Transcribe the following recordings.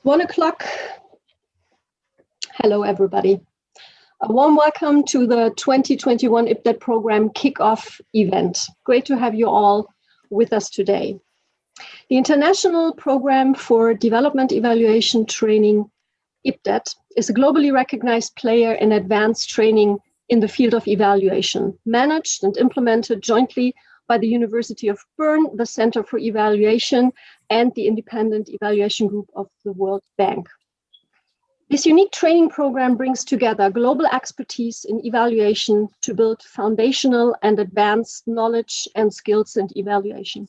1 o'clock. Hello, everybody. A warm welcome to the 2021 IPDET program kickoff event. Great to have you all with us today. The International Program for Development Evaluation Training, IPDET, is a globally recognized player in advanced training in the field of evaluation, managed and implemented jointly by the University of Bern, the Center for Evaluation, and the Independent Evaluation Group of the World Bank. This unique training program brings together global expertise in evaluation to build foundational and advanced knowledge and skills in evaluation.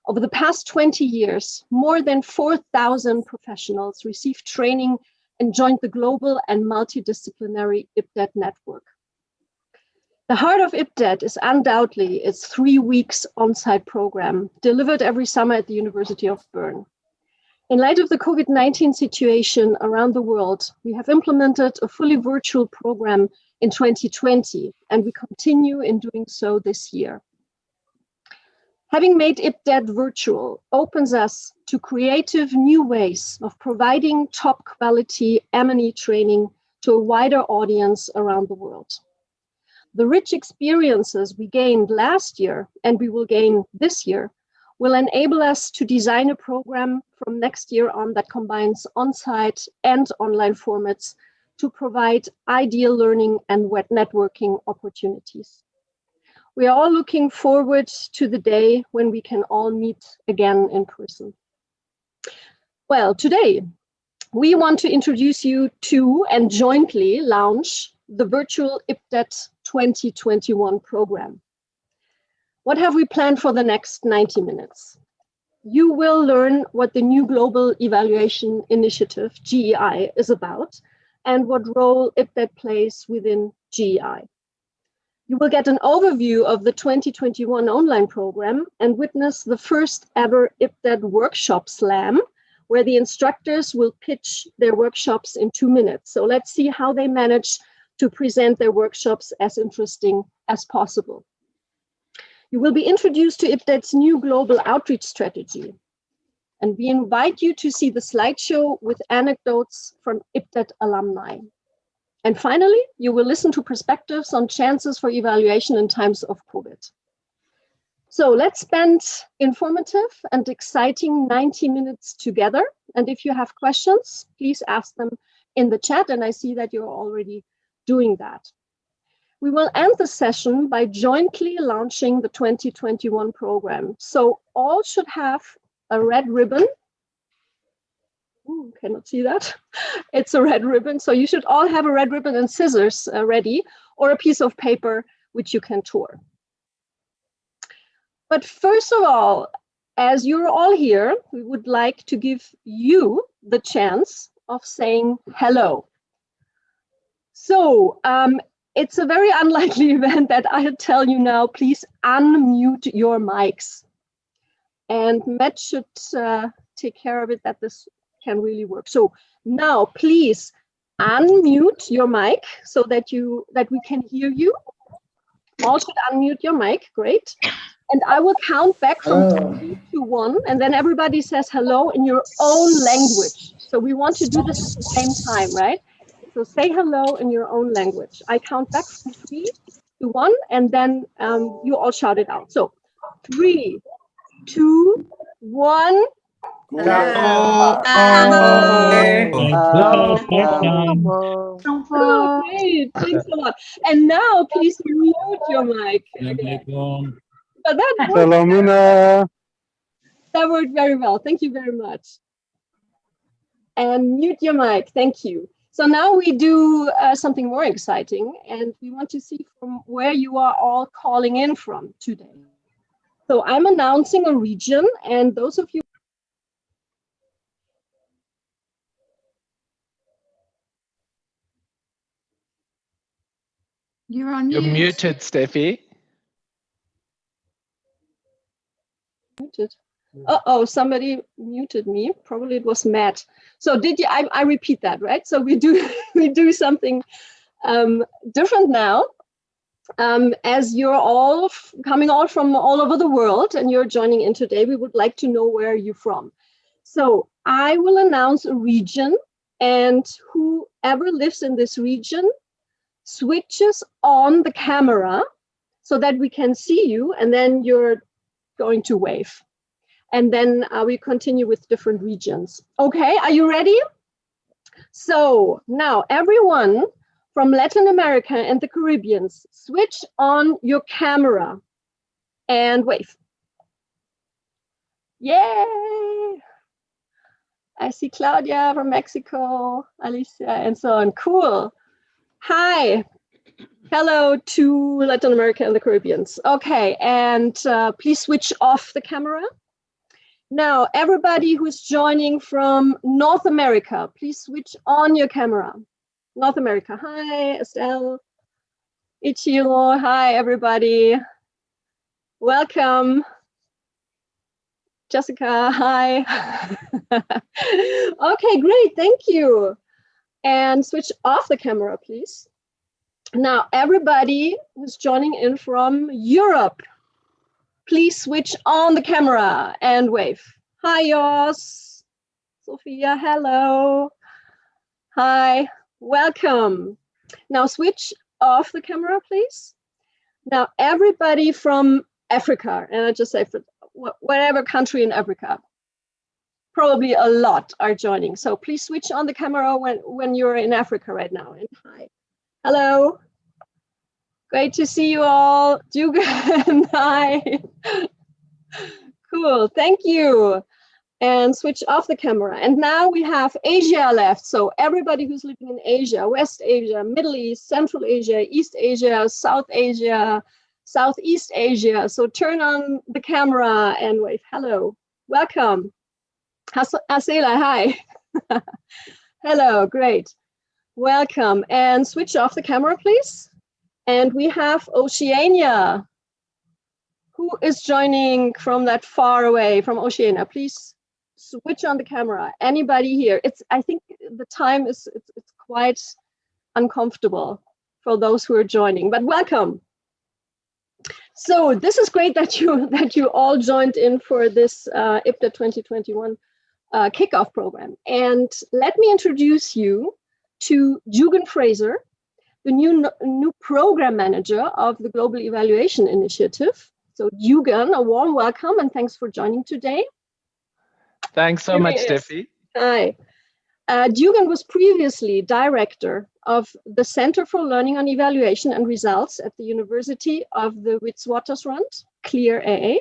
Over the past 20 years, more than 4,000 professionals received training and joined the global and multidisciplinary IPDET network. The heart of IPDET is undoubtedly its 3 weeks on-site program delivered every summer at the University of Bern. In light of the COVID-19 situation around the world, we have implemented a fully virtual program in 2020, and we continue in doing so this year. Having made IPDET virtual opens us to creative new ways of providing top quality M&E training to a wider audience around the world. The rich experiences we gained last year and we will gain this year will enable us to design a program from next year on that combines on-site and online formats to provide ideal learning and networking opportunities. We are all looking forward to the day when we can all meet again in person. Well, today we want to introduce you to and jointly launch the virtual IPDET 2021 program. What have we planned for the next 90 minutes? You will learn what the new Global Evaluation Initiative, GEI, is about and what role IPDET plays within GEI. You will get an overview of the 2021 online program and witness the first ever IPDET workshop slam, where the instructors will pitch their workshops in 2 minutes. So let's see how they manage to present their workshops as interesting as possible. You will be introduced to IPDET's new global outreach strategy. And we invite you to see the slideshow with anecdotes from IPDET alumni. And finally, you will listen to perspectives on chances for evaluation in times of COVID. So let's spend informative and exciting 90 minutes together. And if you have questions, please ask them in the chat. And I see that you're already doing that. We will end the session by jointly launching the 2021 program. So all should have a red ribbon. Ooh, cannot see that. It's a red ribbon. So you should all have a red ribbon and scissors ready, or a piece of paper which you can tear. But first of all, as you're all here, we would like to give you the chance of saying hello. So it's a very unlikely event that I'll tell you now, please unmute your mics. And Matt should take care of it that this can really work. So now please unmute your mic so that we can hear you. All should unmute your mic, great. And I will count back from 3 to 1, and then everybody says hello in your own language. So we want to do this at the same time, right? So say hello in your own language. I count back from 3 to 1, and then you all shout it out. So 3, 2, 1. Hello. Oh, great. Thanks a lot. And now please mute your mic. But that worked very well. Thank you very much. And mute your mic. Thank you. So now we do something more exciting, and we want to see from where you are all calling in from today. So I'm announcing a region, and those of you. You're on mute. You're muted, Steffi. Muted. Uh-oh, somebody muted me. Probably it was Matt. So did you, I repeat that, right? So we do something different now. As you're all coming all from all over the world and you're joining in today, we would like to know where you're from. So I will announce a region, and whoever lives in this region switches on the camera so that we can see you, and then you're going to wave. And then we continue with different regions. Okay, are you ready? So now everyone from Latin America and the Caribbean, switch on your camera and wave. Yay! I see Claudia from Mexico, Alicia, and so on. Cool. Hi. Hello to Latin America and the Caribbean. Okay, and please switch off the camera. Now, everybody who's joining from North America, please switch on your camera. North America, hi, Estelle, Ichiro, hi, everybody. Welcome. Jessica, hi. Okay, great, thank you. And switch off the camera, please. Now, everybody who's joining in from Europe, please switch on the camera and wave. Hi, Jos. Sophia, hello. Hi, welcome. Now switch off the camera, please. Now, everybody from Africa, and I just say for whatever country in Africa, probably a lot are joining. So please switch on the camera when you're in Africa right now. And hi, hello. Great to see you all. Dugan, hi. Cool, thank you. And switch off the camera. And now we have Asia left. So everybody who's living in Asia, West Asia, Middle East, Central Asia, East Asia, South Asia, Southeast Asia. So turn on the camera and wave. Hello, welcome. Asela, hi. Hello, great. Welcome. And switch off the camera, please. And we have Oceania. Who is joining from that far away from Oceania? Please switch on the camera. Anybody here? I think the time is it's quite uncomfortable for those who are joining, but welcome. So this is great that you all joined in for this IPDET 2021 kickoff program. And let me introduce you to Jugan Fraser, the new program manager of the Global Evaluation Initiative. So Jugan, a warm welcome and thanks for joining today. Thanks so much, Steffi. Hi. Jugan was previously director of the Center for Learning on Evaluation and Results at the University of the Witwatersrand, Clear AA,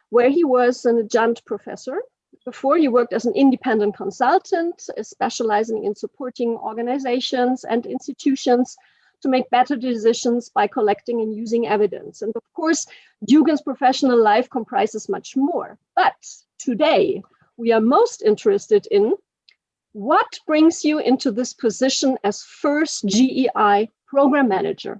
where he was an adjunct professor. Before, he worked as an independent consultant, specializing in supporting organizations and institutions to make better decisions by collecting and using evidence. And of course, Jugan's professional life comprises much more. But today, we are most interested in what brings you into this position as first GEI program manager?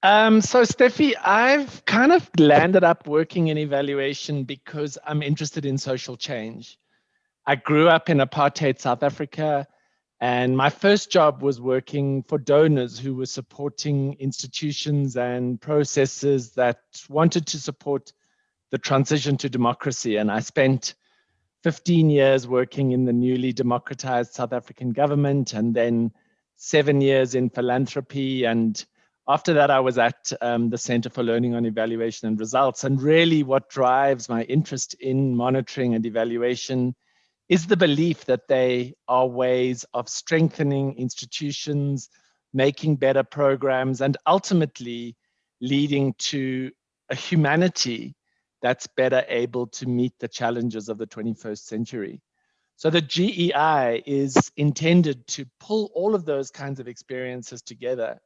So Steffi, I've kind of landed up working in evaluation because I'm interested in social change. I grew up in apartheid South Africa, and my first job was working for donors who were supporting institutions and processes that wanted to support the transition to democracy. And I spent 15 years working in the newly democratized South African government, and then 7 years in philanthropy. And after that, I was at the Center for Learning on Evaluation and Results. And really what drives my interest in monitoring and evaluation is the belief that they are ways of strengthening institutions, making better programs, and ultimately leading to a humanity that's better able to meet the challenges of the 21st century. So the GEI is intended to pull all of those kinds of experiences together.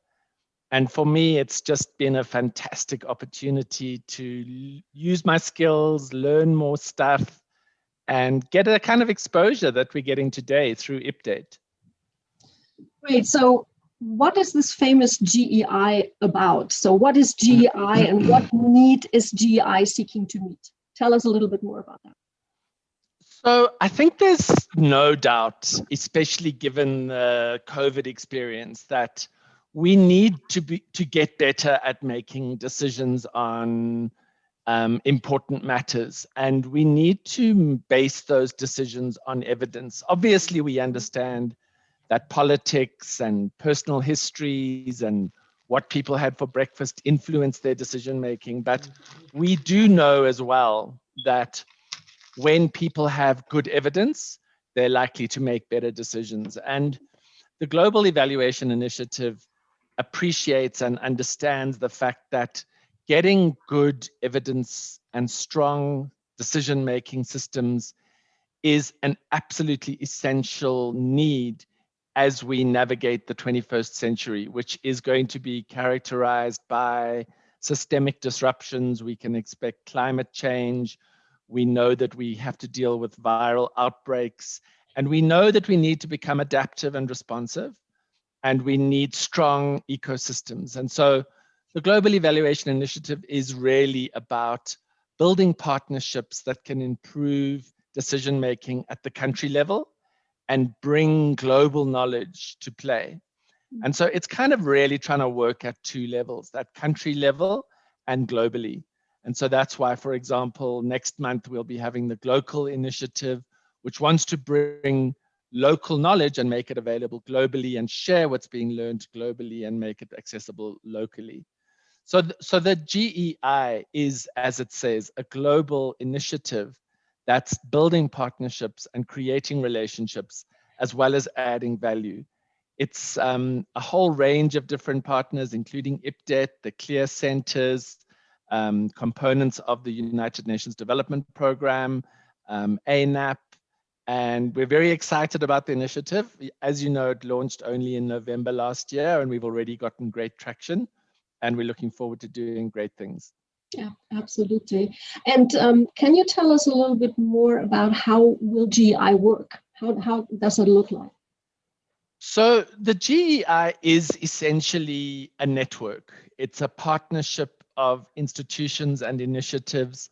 And for me, it's just been a fantastic opportunity to use my skills, learn more stuff, and get a kind of exposure that we're getting today through IPDET. Great. So what is this famous GEI about? So what is GEI and what need is GEI seeking to meet? Tell us a little bit more about that. So I think there's no doubt, especially given the COVID experience, that we need to get better at making decisions on important matters. And we need to base those decisions on evidence. Obviously, we understand that politics and personal histories and what people had for breakfast influence their decision making. But we do know as well that when people have good evidence, they're likely to make better decisions. And the Global Evaluation Initiative appreciates and understands the fact that getting good evidence and strong decision-making systems is an absolutely essential need as we navigate the 21st century, which is going to be characterized by systemic disruptions. We can expect climate change. We know that we have to deal with viral outbreaks, and we know that we need to become adaptive and responsive, and we need strong ecosystems. And so the Global Evaluation Initiative is really about building partnerships that can improve decision-making at the country level and bring global knowledge to play. And so it's kind of really trying to work at two levels, that country level and globally. And so that's why, for example, next month we'll be having the Global Initiative, which wants to bring local knowledge and make it available globally and share what's being learned globally and make it accessible locally. So the GEI is, as it says, a global initiative that's building partnerships and creating relationships as well as adding value. It's a whole range of different partners, including IPDET, the CLEAR centers, components of the United Nations Development Program, ANAP, and we're very excited about the initiative. As you know, it launched only in November last year, and we've already gotten great traction, and we're looking forward to doing great things. Yeah, absolutely. And can you tell us a little bit more about how will GEI work? How does it look like? So the GEI is essentially a network. It's a partnership of institutions and initiatives,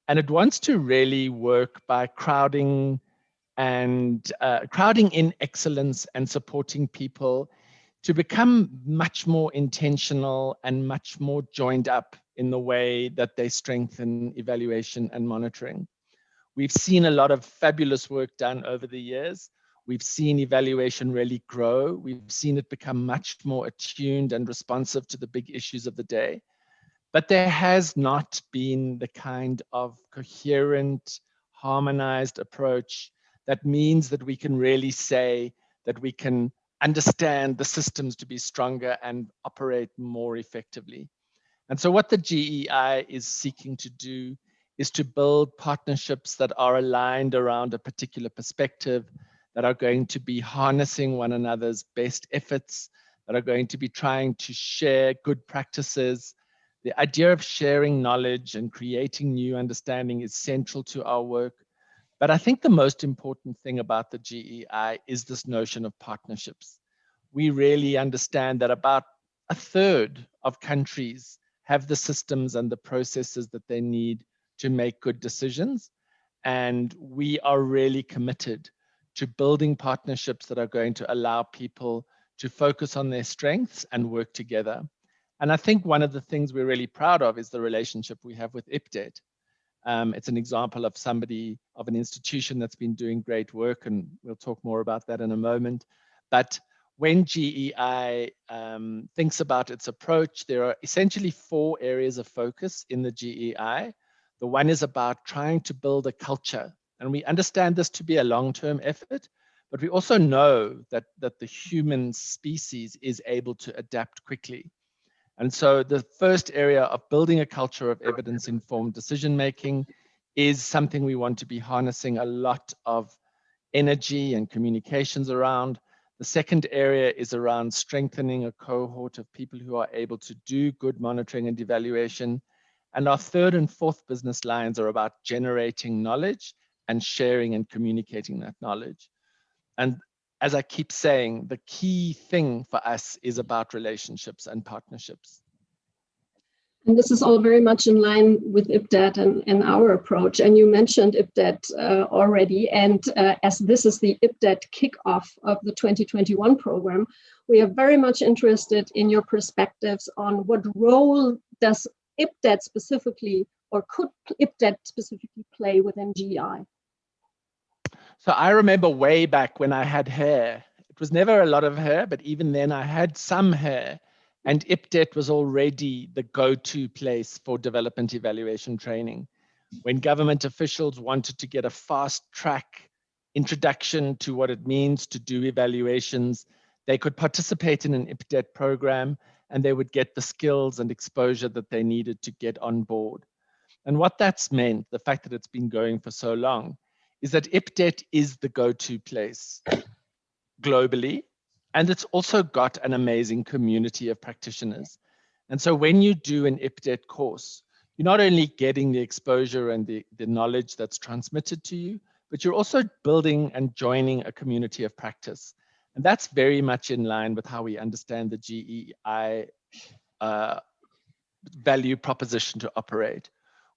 and it wants to really work by crowding in excellence and supporting people to become much more intentional and much more joined up in the way that they strengthen evaluation and monitoring. We've seen a lot of fabulous work done over the years. We've seen evaluation really grow. We've seen it become much more attuned and responsive to the big issues of the day. But there has not been the kind of coherent, harmonized approach that means that we can really say that we can understand the systems to be stronger and operate more effectively. And so what the GEI is seeking to do is to build partnerships that are aligned around a particular perspective, that are going to be harnessing one another's best efforts, that are going to be trying to share good practices. The idea of sharing knowledge and creating new understanding is central to our work. But I think the most important thing about the GEI is this notion of partnerships. We really understand that about a third of countries have the systems and the processes that they need to make good decisions. And we are really committed to building partnerships that are going to allow people to focus on their strengths and work together. And I think one of the things we're really proud of is the relationship we have with IPDET. It's an example of an institution that's been doing great work, and we'll talk more about that in a moment. But when GEI thinks about its approach, there are essentially 4 areas of focus in the GEI. The one is about trying to build a culture, and we understand this to be a long-term effort, but we also know that the human species is able to adapt quickly. And so the first area of building a culture of evidence-informed decision-making is something we want to be harnessing a lot of energy and communications around. The second area is around strengthening a cohort of people who are able to do good monitoring and evaluation. And our third and fourth business lines are about generating knowledge and sharing and communicating that knowledge. And as I keep saying, the key thing for us is about relationships and partnerships. And this is all very much in line with IPDET and our approach. And you mentioned IPDET already. And as this is the IPDET kickoff of the 2021 program, we are very much interested in your perspectives on what role does IPDET specifically or could IPDET specifically play within GEI? So I remember way back when I had hair. It was never a lot of hair, but even then I had some hair. And IPDET was already the go-to place for development evaluation training. When government officials wanted to get a fast track introduction to what it means to do evaluations, they could participate in an IPDET program and they would get the skills and exposure that they needed to get on board. And what that's meant, the fact that it's been going for so long, is that IPDET is the go-to place globally. And it's also got an amazing community of practitioners. And so when you do an IPDET course, you're not only getting the exposure and the knowledge that's transmitted to you, but you're also building and joining a community of practice. And that's very much in line with how we understand the GEI value proposition to operate.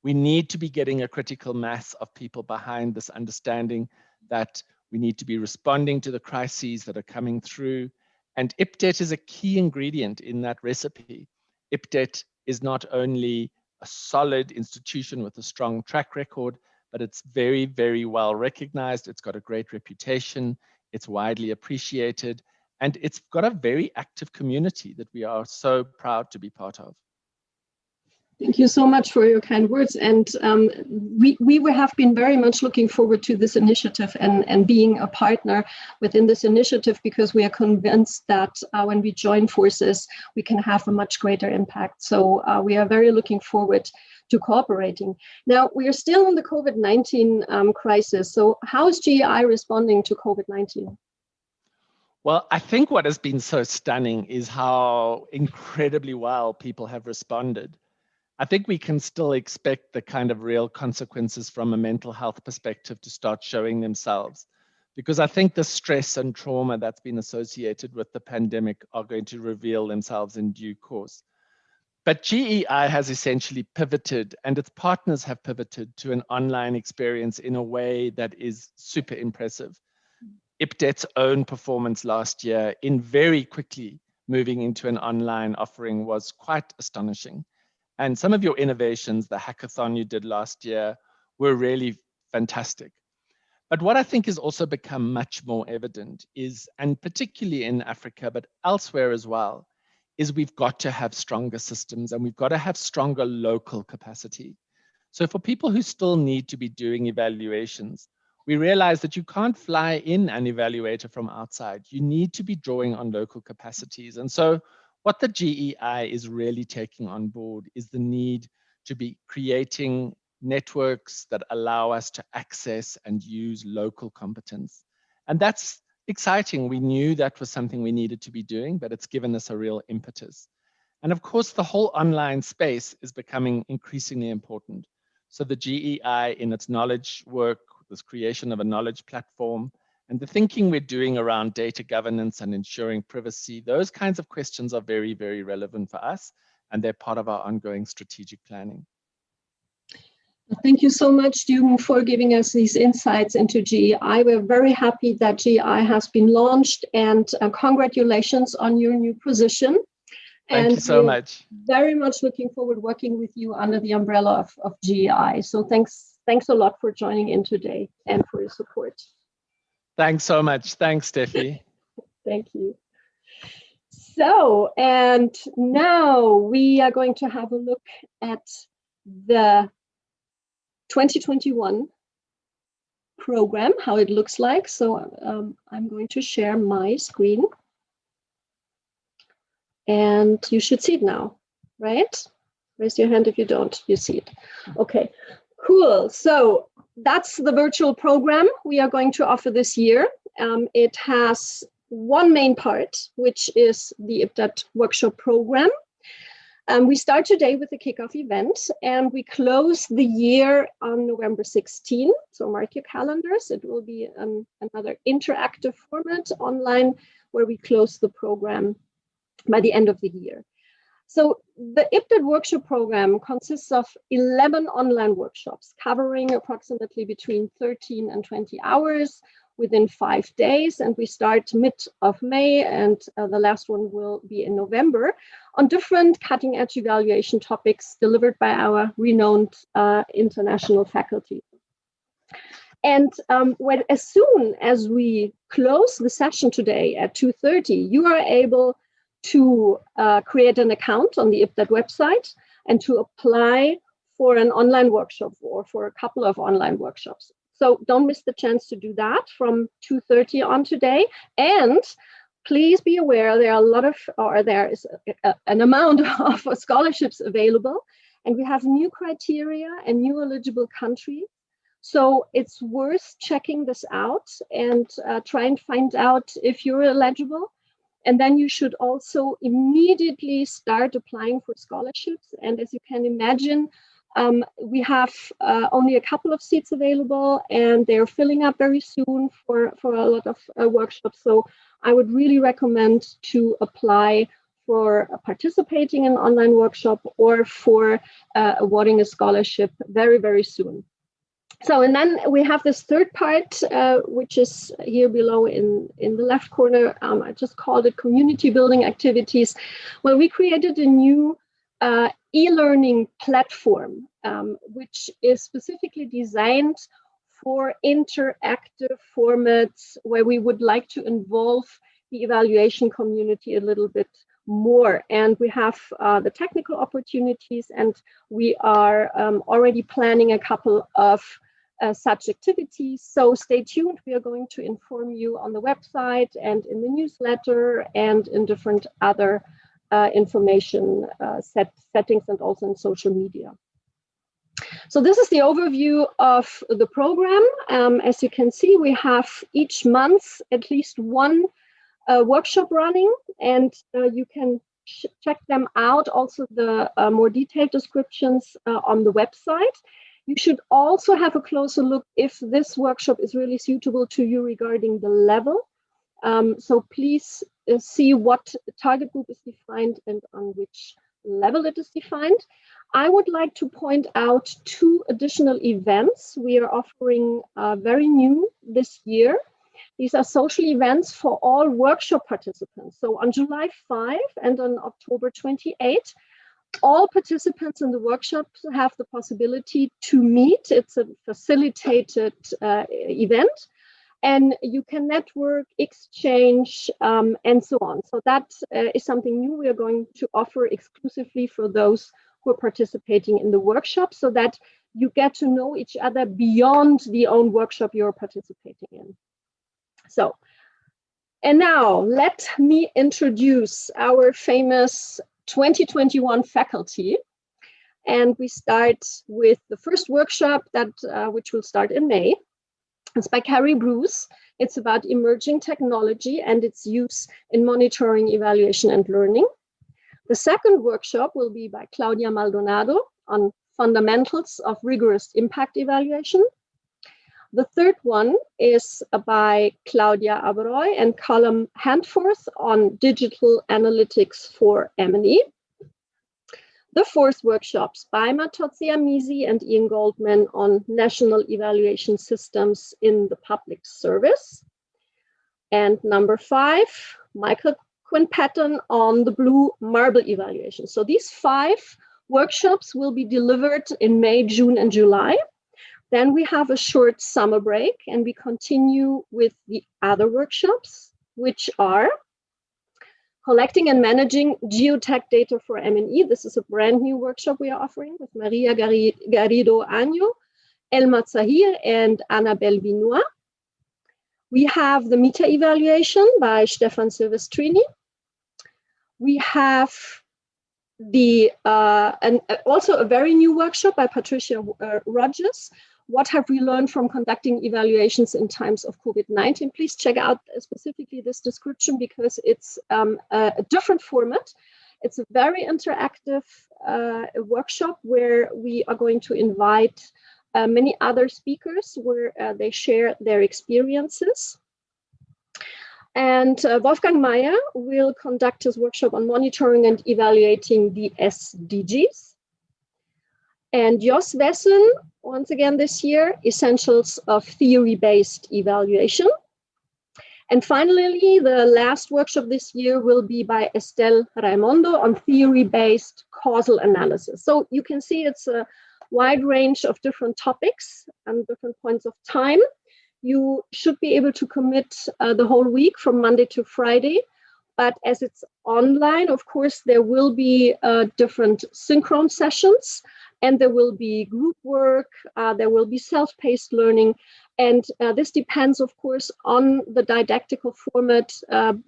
We need to be getting a critical mass of people behind this understanding that we need to be responding to the crises that are coming through. And IPDET is a key ingredient in that recipe. IPDET is not only a solid institution with a strong track record, but it's very, very well recognized. It's got a great reputation. It's widely appreciated. And it's got a very active community that we are so proud to be part of. Thank you so much for your kind words. And we have been very much looking forward to this initiative and being a partner within this initiative, because we are convinced that when we join forces, we can have a much greater impact. So we are very looking forward to cooperating. Now, we are still in the COVID-19 crisis. So how is GEI responding to COVID-19? Well, I think what has been so stunning is how incredibly well people have responded. I think we can still expect the kind of real consequences from a mental health perspective to start showing themselves, because I think the stress and trauma that's been associated with the pandemic are going to reveal themselves in due course. But GEI has essentially pivoted, and its partners have pivoted to an online experience in a way that is super impressive. IPDET's own performance last year in very quickly moving into an online offering was quite astonishing. And some of your innovations, the hackathon you did last year, were really fantastic. But what I think has also become much more evident is, and particularly in Africa, but elsewhere as well, is we've got to have stronger systems and we've got to have stronger local capacity. So for people who still need to be doing evaluations, we realize that you can't fly in an evaluator from outside. You need to be drawing on local capacities. And so what the GEI is really taking on board is the need to be creating networks that allow us to access and use local competence. And that's exciting. We knew that was something we needed to be doing, but it's given us a real impetus. And of course, the whole online space is becoming increasingly important. So the GEI in its knowledge work, this creation of a knowledge platform, and the thinking we're doing around data governance and ensuring privacy, those kinds of questions are very, very relevant for us, and they're part of our ongoing strategic planning. Thank you so much, Jürgen, for giving us these insights into GEI. We're very happy that GEI has been launched, and congratulations on your new position. Thank you so much. Very much looking forward working with you under the umbrella of GEI. So thanks a lot for joining in today and for your support. Thanks so much. Thanks, Steffi. Thank you. So, and now we are going to have a look at the 2021 program, how it looks like. So I'm going to share my screen. And you should see it now, right? Raise your hand if you don't, you see it. Okay, cool. So that's the virtual program we are going to offer this year. It has one main part, which is the IPDET workshop program. We start today with the kickoff event, and we close the year on November 16. So mark your calendars. It will be another interactive format online where we close the program by the end of the year. So the IPDET workshop program consists of 11 online workshops covering approximately between 13 and 20 hours, within 5 days, and we start mid of May, and the last one will be in November, on different cutting-edge evaluation topics delivered by our renowned international faculty. And as soon as we close the session today at 2:30, you are able to create an account on the IPDET website and to apply for an online workshop or for a couple of online workshops. So don't miss the chance to do that from 2:30 on today. And please be aware there are a lot of, or there is an amount of scholarships available, and we have new criteria and new eligible countries. So it's worth checking this out and try and find out if you're eligible. And then you should also immediately start applying for scholarships. And as you can imagine, we have only a couple of seats available, and they're filling up very soon for a lot of workshops. So I would really recommend to apply for participating in an online workshop or for awarding a scholarship very, very soon. So, and then we have this third part, which is here below in the left corner. I just called it community building activities. Well, we created a new e-learning platform, which is specifically designed for interactive formats where we would like to involve the evaluation community a little bit more. And we have the technical opportunities, and we are already planning a couple of such activities. So stay tuned. We are going to inform you on the website and in the newsletter and in different other information settings, and also in social media. So this is the overview of the program. As you can see, we have each month at least one workshop running, and you can check them out, also the more detailed descriptions on the website. You should also have a closer look if this workshop is really suitable to you regarding the level. So please see what target group is defined and on which level it is defined. I would like to point out 2 additional events we are offering very new this year. These are social events for all workshop participants. So on July 5 and on October 28, all participants in the workshops have the possibility to meet. It's a facilitated event, and you can network, exchange, and so on. So that is something new we are going to offer exclusively for those who are participating in the workshop, so that you get to know each other beyond the own workshop you're participating in. So, and now let me introduce our famous 2021 faculty. And we start with the first workshop that which will start in May. It's by Carrie Bruce. It's about emerging technology and its use in monitoring, evaluation, and learning. The second workshop will be by Claudia Maldonado on fundamentals of rigorous impact evaluation. The third one is by Claudia Aberoy and Callum Hanford on digital analytics for M&E. The fourth workshops by Matsi, Amisi, and Ian Goldman on national evaluation systems in the public service. And number 5, Michael Quinn-Patton on the blue marble evaluation. So these 5 workshops will be delivered in May, June, and July. Then we have a short summer break, and we continue with the other workshops, which are collecting and managing geotech data for M&E. This is a brand new workshop we are offering with Maria Garrido Año, Elma Zahir, and Annabelle Vinois. We have the meta evaluation by Stefan Silvestrini. We have the and also a very new workshop by Patricia Rogers. What have we learned from conducting evaluations in times of COVID-19? Please check out specifically this description, because it's a different format. It's a very interactive workshop where we are going to invite many other speakers where they share their experiences. And Wolfgang Meyer will conduct his workshop on monitoring and evaluating the SDGs. And Jos Wessen, once again this year, Essentials of Theory-Based Evaluation. And finally, the last workshop this year will be by Estelle Raimondo on theory-based causal analysis. So you can see it's a wide range of different topics and different points of time. You should be able to commit the whole week from Monday to Friday. But as it's online, of course, there will be different synchron sessions, and there will be group work, there will be self-paced learning. And this depends, of course, on the didactical format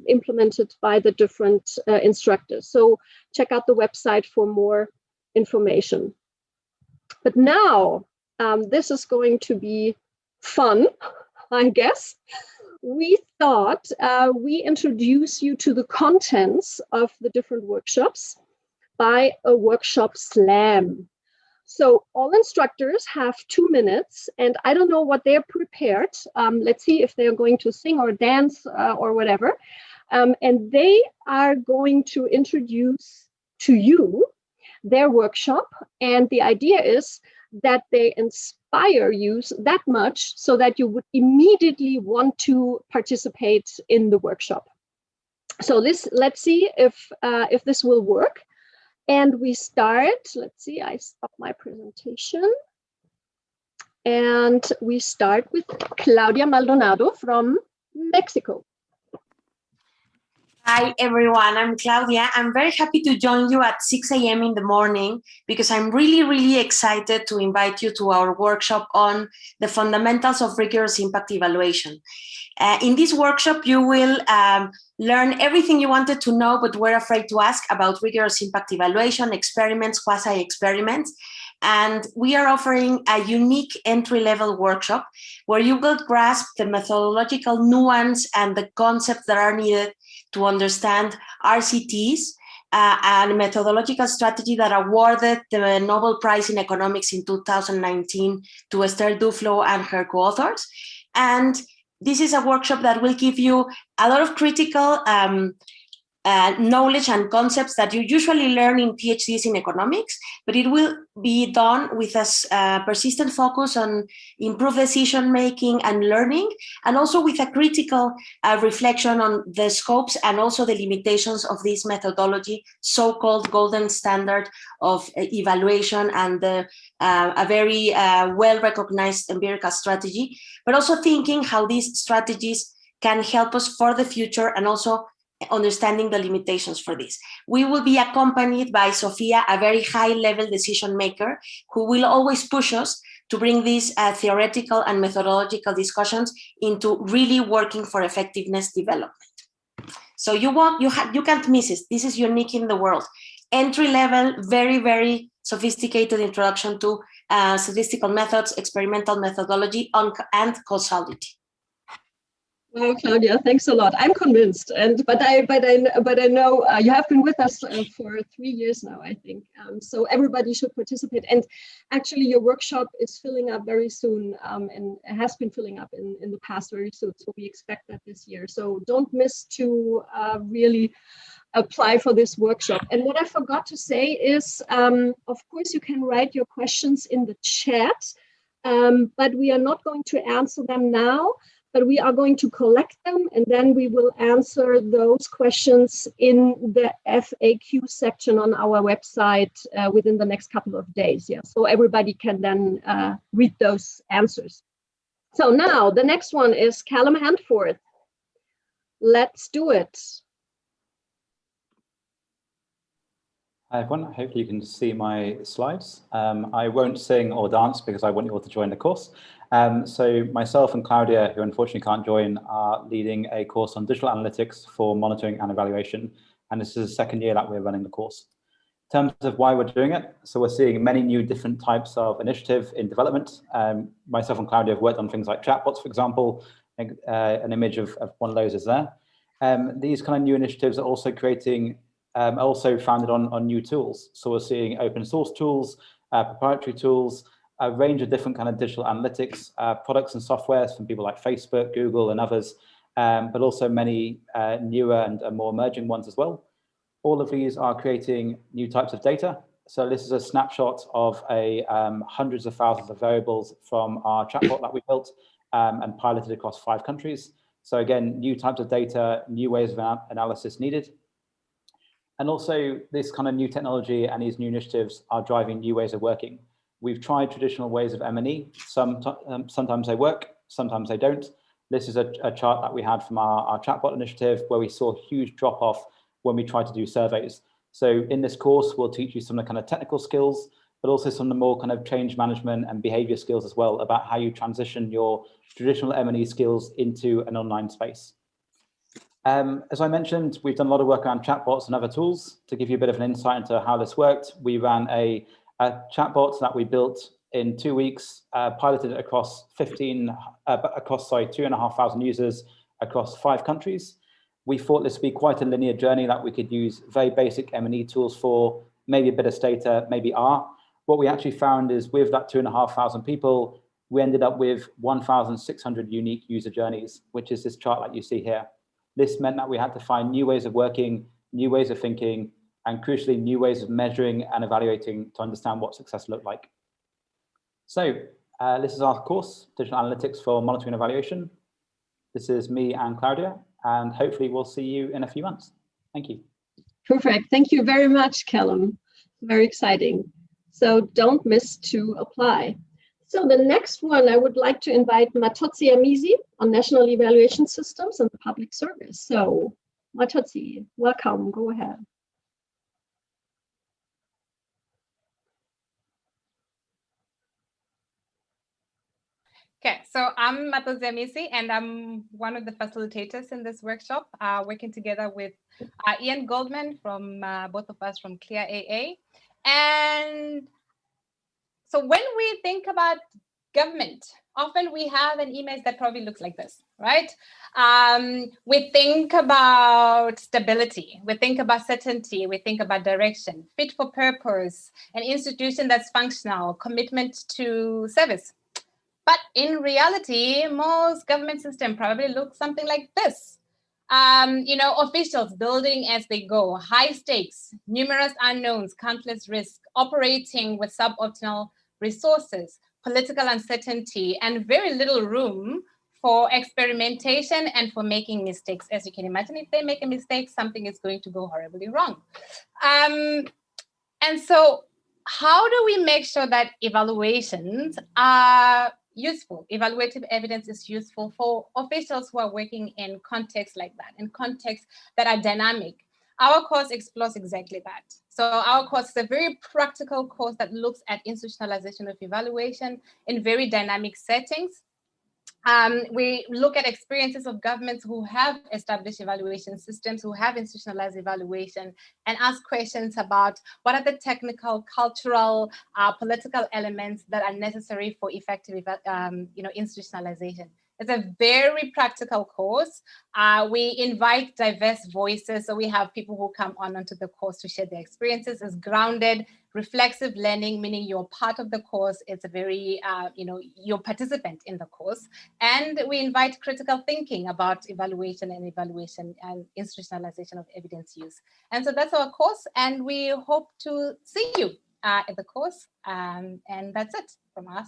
implemented by the different instructors. So check out the website for more information. But now, this is going to be fun, I guess. We thought we introduce you to the contents of the different workshops by a workshop slam. So all instructors have 2 minutes, and I don't know what they're prepared. Let's see if they're going to sing or dance or whatever. And they are going to introduce to you their workshop. And the idea is that they inspire you that much so that you would immediately want to participate in the workshop. So let's see if this will work. And we start, let's see, I stop my presentation. And we start with Claudia Maldonado from Mexico. Hi, everyone. I'm Claudia. I'm very happy to join you at 6 a.m. in the morning because I'm really, really excited to invite you to our workshop on the fundamentals of rigorous impact evaluation. In this workshop, you will learn everything you wanted to know but were afraid to ask about rigorous impact evaluation, experiments, quasi-experiments. And we are offering a unique entry-level workshop where you will grasp the methodological nuance and the concepts that are needed to understand RCTs, and methodological strategy that awarded the Nobel Prize in Economics in 2019 to Estelle Duflo and her co-authors. And this is a workshop that will give you a lot of critical knowledge and concepts that you usually learn in PhDs in economics, but it will be done with a persistent focus on improved decision-making and learning, and also with a critical reflection on the scopes and also the limitations of this methodology, so-called golden standard of evaluation and a very well-recognized empirical strategy, but also thinking how these strategies can help us for the future and also understanding the limitations for this. We will be accompanied by Sophia, a very high-level decision maker who will always push us to bring these theoretical and methodological discussions into really working for effectiveness development. So you can't miss it. This is unique in the world. Entry-level, very, very sophisticated introduction to statistical methods, experimental methodology, and causality. Well, Claudia, thanks a lot. I'm convinced, but I know you have been with us for 3 years now, I think. So everybody should participate. And actually, your workshop is filling up very soon, and has been filling up in the past very soon. So we expect that this year. So don't miss to really apply for this workshop. And what I forgot to say is, of course, you can write your questions in the chat, but we are not going to answer them now. But we are going to collect them, and then we will answer those questions in the FAQ section on our website within the next couple of days. Yeah, so everybody can then read those answers. So now the next one is Callum Hanford. Let's do it. Hi everyone, hopefully you can see my slides. I won't sing or dance because I want you all to join the course. So myself and Claudia, who unfortunately can't join, are leading a course on digital analytics for monitoring and evaluation. And this is the second year that we're running the course. In terms of why we're doing it, so we're seeing many new different types of initiative in development. Myself and Claudia have worked on things like chatbots, for example. An image of one of those is there. These kind of new initiatives are also creating also founded on new tools. So we're seeing open source tools, proprietary tools, a range of different kind of digital analytics products and softwares from people like Facebook, Google, and others, but also many newer and more emerging ones as well. All of these are creating new types of data. So this is a snapshot of hundreds of thousands of variables from our chatbot that we built and piloted across 5 countries. So again, new types of data, new ways of analysis needed. And also this kind of new technology and these new initiatives are driving new ways of working. We've tried traditional ways of M&E. Sometimes they work, sometimes they don't. This is a chart that we had from our chatbot initiative where we saw a huge drop off when we tried to do surveys. So in this course, we'll teach you some of the kind of technical skills, but also some of the more kind of change management and behavior skills as well about how you transition your traditional M&E skills into an online space. As I mentioned, we've done a lot of work around chatbots and other tools. To give you a bit of an insight into how this worked, we ran a chatbot that we built in 2 weeks, piloted it across 2,500 users across 5 countries. We thought this would be quite a linear journey that we could use very basic M&E tools for, maybe a bit of Stata, maybe R. What we actually found is with that 2,500 people, we ended up with 1,600 unique user journeys, which is this chart that you see here. This meant that we had to find new ways of working, new ways of thinking, and crucially, new ways of measuring and evaluating to understand what success looked like. So this is our course, Digital Analytics for Monitoring and Evaluation. This is me and Claudia, and hopefully we'll see you in a few months. Thank you. Perfect. Thank you very much, Callum. Very exciting. So don't miss to apply. So the next one, I would like to invite Matsi Amisi on National Evaluation Systems and Public Service. So Matsi, welcome, go ahead. Okay, so I'm Matsi Amisi, and I'm one of the facilitators in this workshop, working together with Ian Goldman from both of us from Clear AA. And so when we think about government, often we have an image that probably looks like this, right? We think about stability, we think about certainty, we think about direction, fit for purpose, an institution that's functional, commitment to service. But in reality, most government systems probably look something like this. Officials building as they go, high stakes, numerous unknowns, countless risks, operating with suboptimal resources, political uncertainty, and very little room for experimentation and for making mistakes. As you can imagine, if they make a mistake, something is going to go horribly wrong. And so how do we make sure that evaluations are useful? Evaluative evidence is useful for officials who are working in contexts like that, in contexts that are dynamic. Our course explores exactly that. So our course is a very practical course that looks at institutionalization of evaluation in very dynamic settings. We look at experiences of governments who have established evaluation systems, who have institutionalized evaluation, and ask questions about what are the technical, cultural, political elements that are necessary for effective institutionalization. It's a very practical course. We invite diverse voices. So we have people who come onto the course to share their experiences. It's grounded, reflexive learning, meaning you're part of the course. It's a very, you're participant in the course. And we invite critical thinking about evaluation and institutionalization of evidence use. And so that's our course. And we hope to see you at the course. And that's it from us.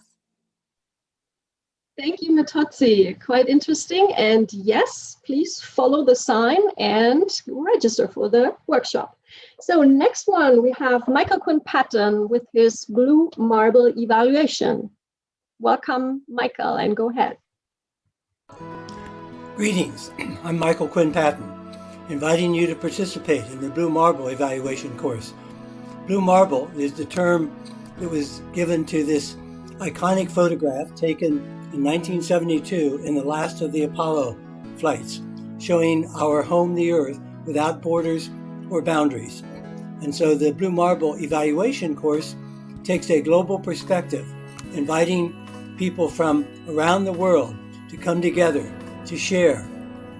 Thank you, Matsi. Quite interesting. And yes, please follow the sign and register for the workshop. So next one, we have Michael Quinn-Patton with his Blue Marble evaluation. Welcome, Michael, and go ahead. Greetings, I'm Michael Quinn-Patton, inviting you to participate in the Blue Marble evaluation course. Blue Marble is the term that was given to this iconic photograph taken in 1972 in the last of the Apollo flights, showing our home, the Earth, without borders or boundaries. And so the Blue Marble evaluation course takes a global perspective, inviting people from around the world to come together to share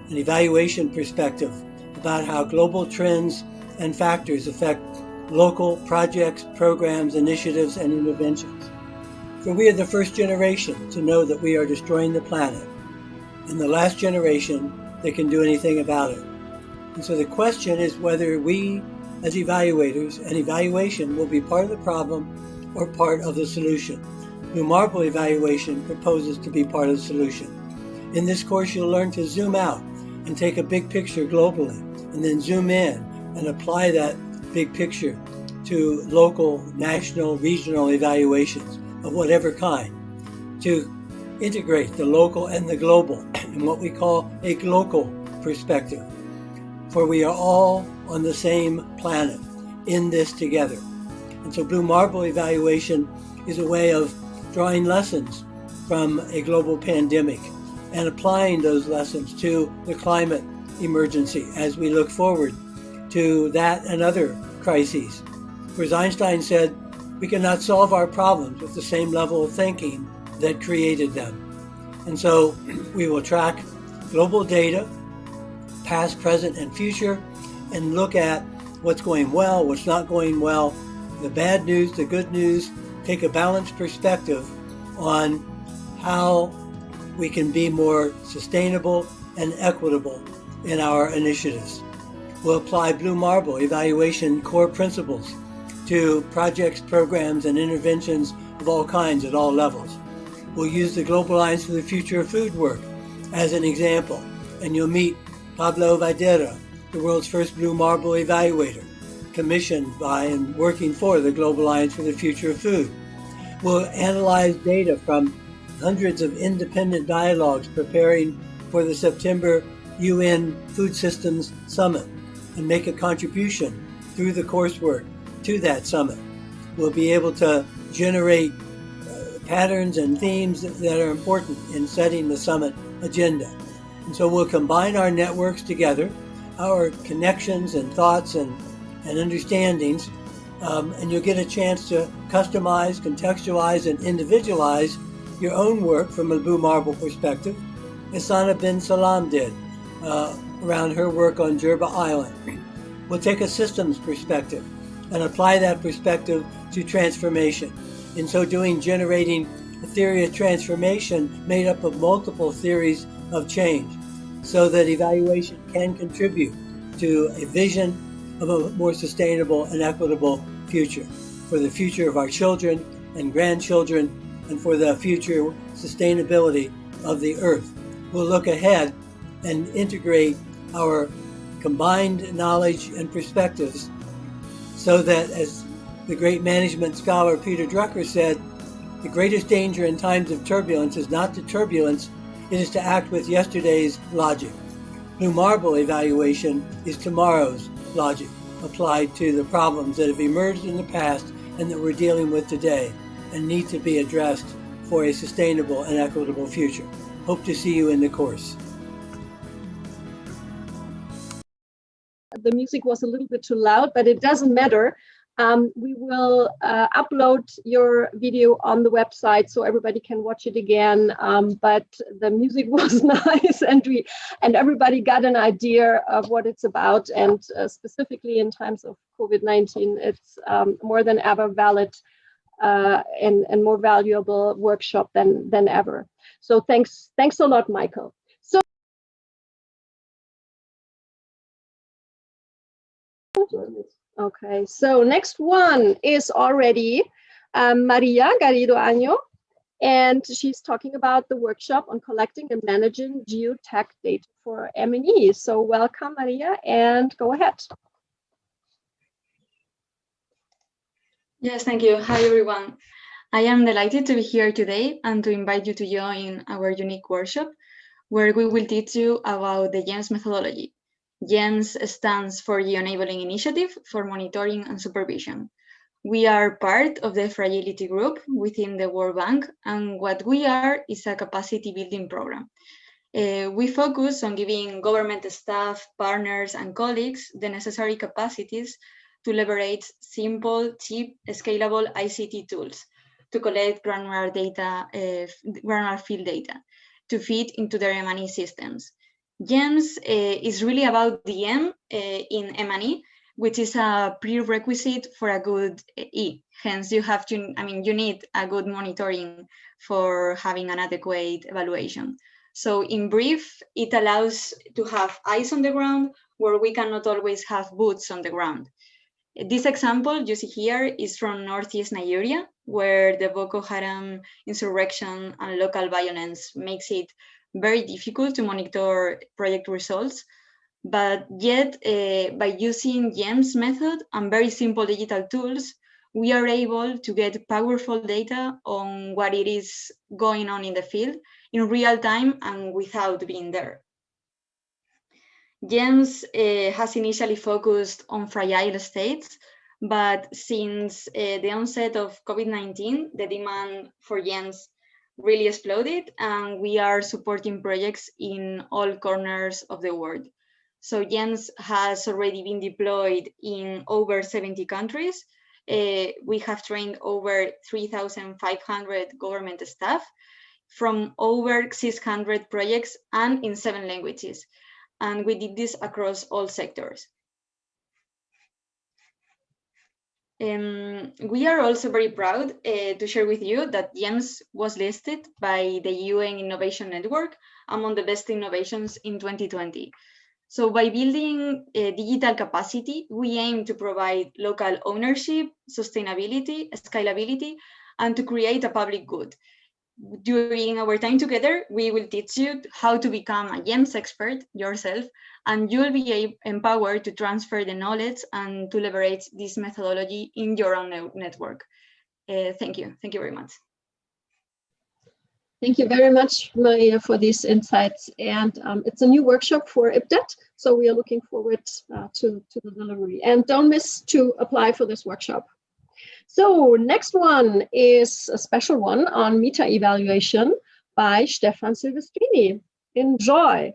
an evaluation perspective about how global trends and factors affect local projects, programs, initiatives, and interventions. For we are the first generation to know that we are destroying the planet, and the last generation that can do anything about it. And so the question is whether we, as evaluators, and evaluation will be part of the problem or part of the solution. Blue Marble evaluation proposes to be part of the solution. In this course, you'll learn to zoom out and take a big picture globally, and then zoom in and apply that big picture to local, national, regional evaluations of whatever kind, to integrate the local and the global in what we call a glocal perspective, for we are all on the same planet in this together. And so Blue Marble evaluation is a way of drawing lessons from a global pandemic and applying those lessons to the climate emergency as we look forward to that and other crises. For as Einstein said, we cannot solve our problems with the same level of thinking that created them. And so we will track global data, past, present, and future, and look at what's going well, what's not going well, the bad news, the good news, take a balanced perspective on how we can be more sustainable and equitable in our initiatives. We'll apply Blue Marble evaluation core principles to projects, programs, and interventions of all kinds at all levels. We'll use the Global Alliance for the Future of Food work as an example, and you'll meet Pablo Videra, the world's first Blue Marble evaluator, commissioned by and working for the Global Alliance for the Future of Food. We'll analyze data from hundreds of independent dialogues preparing for the September UN Food Systems Summit and make a contribution through the coursework to that summit. We'll be able to generate patterns and themes that are important in setting the summit agenda. And so we'll combine our networks together, our connections and thoughts and understandings, and you'll get a chance to customize, contextualize, and individualize your own work from a Blue Marble perspective, as Sana bin Salam did around her work on Jerba Island. We'll take a systems perspective and apply that perspective to transformation. In so doing, generating a theory of transformation made up of multiple theories of change, so that evaluation can contribute to a vision of a more sustainable and equitable future, for the future of our children and grandchildren, and for the future sustainability of the earth. We'll look ahead and integrate our combined knowledge and perspectives so that, as the great management scholar Peter Drucker said, the greatest danger in times of turbulence is not the turbulence, it is to act with yesterday's logic. Blue Marble evaluation is tomorrow's logic applied to the problems that have emerged in the past and that we're dealing with today and need to be addressed for a sustainable and equitable future. Hope to see you in the course. The music was a little bit too loud, but it doesn't matter. We will upload your video on the website so everybody can watch it again. But the music was nice, and everybody got an idea of what it's about. And specifically in times of COVID-19, it's more than ever valid and more valuable workshop than ever. So thanks a lot, Michael. Okay, so next one is already Maria Garrido Año, and she's talking about the workshop on collecting and managing geotech data for M&E. So welcome, Maria, and go ahead. Yes, thank you. Hi, everyone. I am delighted to be here today and to invite you to join our unique workshop, where we will teach you about the GEMS methodology. GEMS stands for Geo-Enabling Initiative for Monitoring and Supervision. We are part of the Fragility Group within the World Bank, and what we are is a capacity building program. We focus on giving government staff, partners, and colleagues the necessary capacities to leverage simple, cheap, scalable ICT tools to collect granular data, granular field data, to feed into their M&E systems. GEMS is really about the M in M&E, which is a prerequisite for a good E. Hence, you have to, you need a good monitoring for having an adequate evaluation. So in brief, it allows to have eyes on the ground where we cannot always have boots on the ground. This example you see here is from Northeast Nigeria, where the Boko Haram insurrection and local violence makes it very difficult to monitor project results. But yet, by using GEMS method and very simple digital tools, we are able to get powerful data on what it is going on in the field in real time and without being there. GEMS has initially focused on fragile states, but since the onset of COVID-19, the demand for GEMS really exploded, and we are supporting projects in all corners of the world. So GEMS has already been deployed in over 70 countries. We have trained over 3,500 government staff from over 600 projects and in 7 languages. And we did this across all sectors. We are also very proud to share with you that GEMS was listed by the UN Innovation Network among the best innovations in 2020. So by building digital capacity, we aim to provide local ownership, sustainability, scalability, and to create a public good. During our time together, we will teach you how to become a GEMS expert yourself, and you'll be empowered to transfer the knowledge and to leverage this methodology in your own network. Thank you. Thank you very much. Thank you very much, Maria, for these insights. And it's a new workshop for IPDET, so we are looking forward to the delivery. And don't miss to apply for this workshop. So next one is a special one on meta evaluation by Stefan Silvestrini. Enjoy.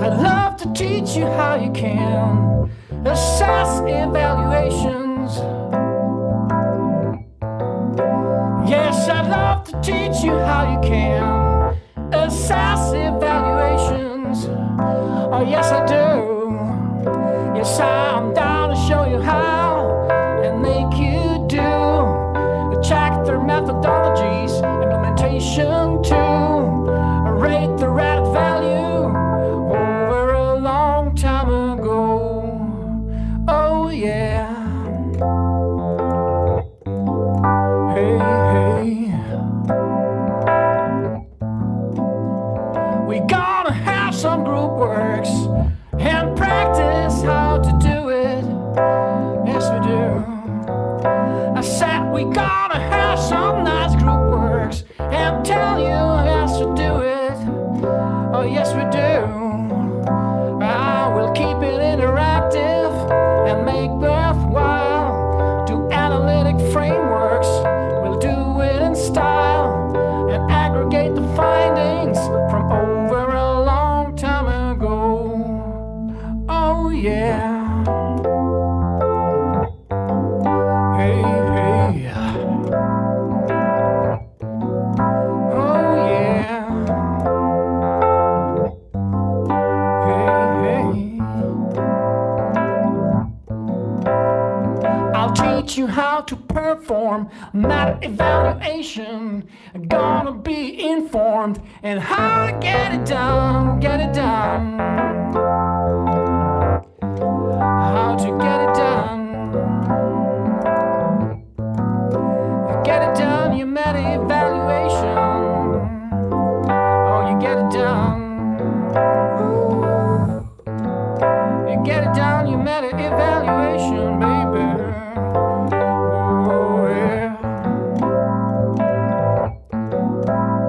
I'd love to teach you how you can assess evaluations. Yes, I'd love to teach you how you can assess evaluations. Oh, yes, I do. Yes, I'm down to show you how and make you do. Check their methodologies, implementation too. Rate the red value over a long time ago. Oh yeah. Hey, hey. We gotta have some group works and practice how to do it. Yes, we do. I said we gotta have some nice group works and tell you how to do it. Oh, yes, we do. We'll keep it interactive and make worthwhile. Do analytic frameworks, we'll do it in style and aggregate the findings from over a long time ago. Oh, yeah. Hey, hey. Oh, yeah. I'll teach you how to perform meta evaluation. Gonna be informed and how to get it done, get it done. How to get it done. Get it done, your meta evaluation. Oh, you get it done. You get it done, your meta evaluation, baby. Oh, yeah.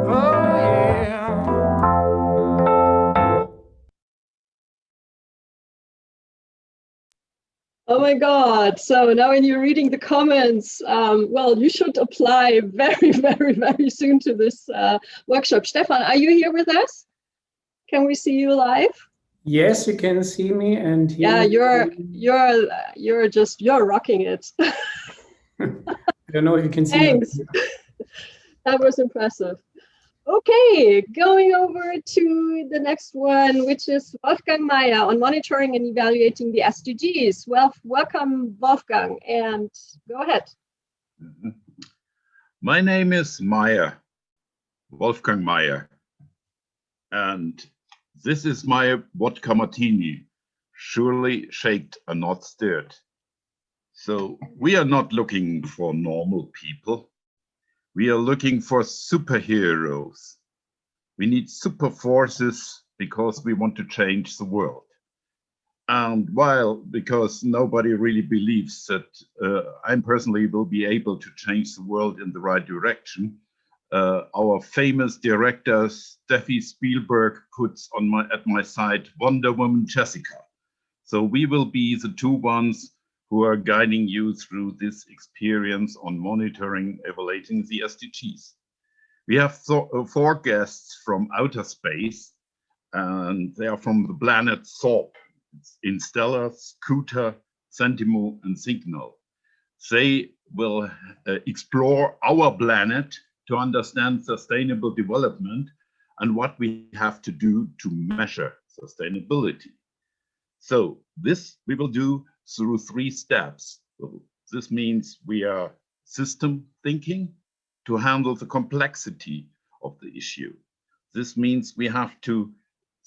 Oh, yeah. Oh my God. So now when you're reading the comments, well, you should apply very, very, very soon to this workshop. Stefan, are you here with us? Can we see you live? Yes, you can see me and hear me. You're rocking it. I don't know if you can see Thanks. me. That was impressive. Okay, going over to the next one, which is Wolfgang Meyer on monitoring and evaluating the SDGs. Well, welcome, Wolfgang, and go ahead. My name is Meyer, Wolfgang Meyer, and this is my vodka martini, surely shaked and not stirred. So we are not looking for normal people. We are looking for superheroes. We need super forces because we want to change the world. And because nobody really believes that I personally will be able to change the world in the right direction, our famous director, Steffi Spielberg, puts at my side Wonder Woman Jessica. So we will be the two ones who are guiding you through this experience on monitoring, evaluating the SDGs. We have 4 guests from outer space, and they are from the planet Thorpe, Interstellar, Scooter, Sentimo, and Signal. They will explore our planet to understand sustainable development and what we have to do to measure sustainability. So this we will do through 3 steps. This means we are system thinking to handle the complexity of the issue. This means we have to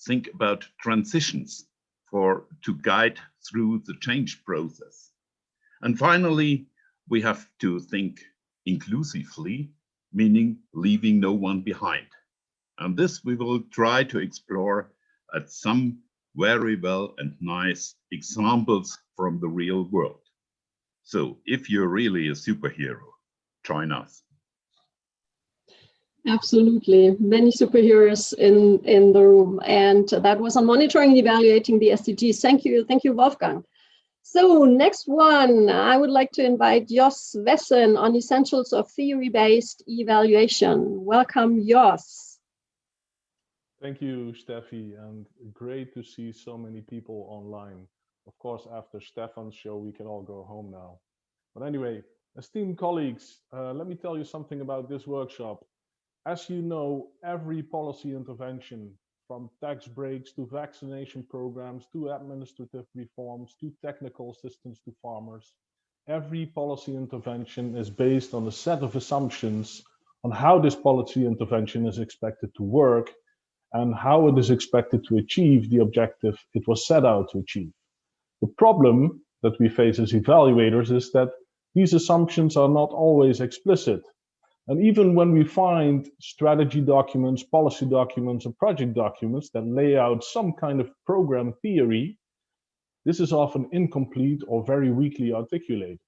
think about transitions to guide through the change process. And finally, we have to think inclusively, meaning leaving no one behind. And this we will try to explore at some very well and nice examples from the real world. So if you're really a superhero, join us. Absolutely, many superheroes in the room, and that was on monitoring and evaluating the SDGs. Thank you, Wolfgang. So next one, I would like to invite Jos Wessen on essentials of theory-based evaluation. Welcome, Jos. Thank you, Steffi, and great to see so many people online. Of course, after Stefan's show, we can all go home now. But anyway, esteemed colleagues, let me tell you something about this workshop. As you know, every policy intervention, from tax breaks to vaccination programs to administrative reforms to technical assistance to farmers, every policy intervention is based on a set of assumptions on how this policy intervention is expected to work and how it is expected to achieve the objective it was set out to achieve. The problem that we face as evaluators is that these assumptions are not always explicit. And even when we find strategy documents, policy documents, and project documents that lay out some kind of program theory, this is often incomplete or very weakly articulated.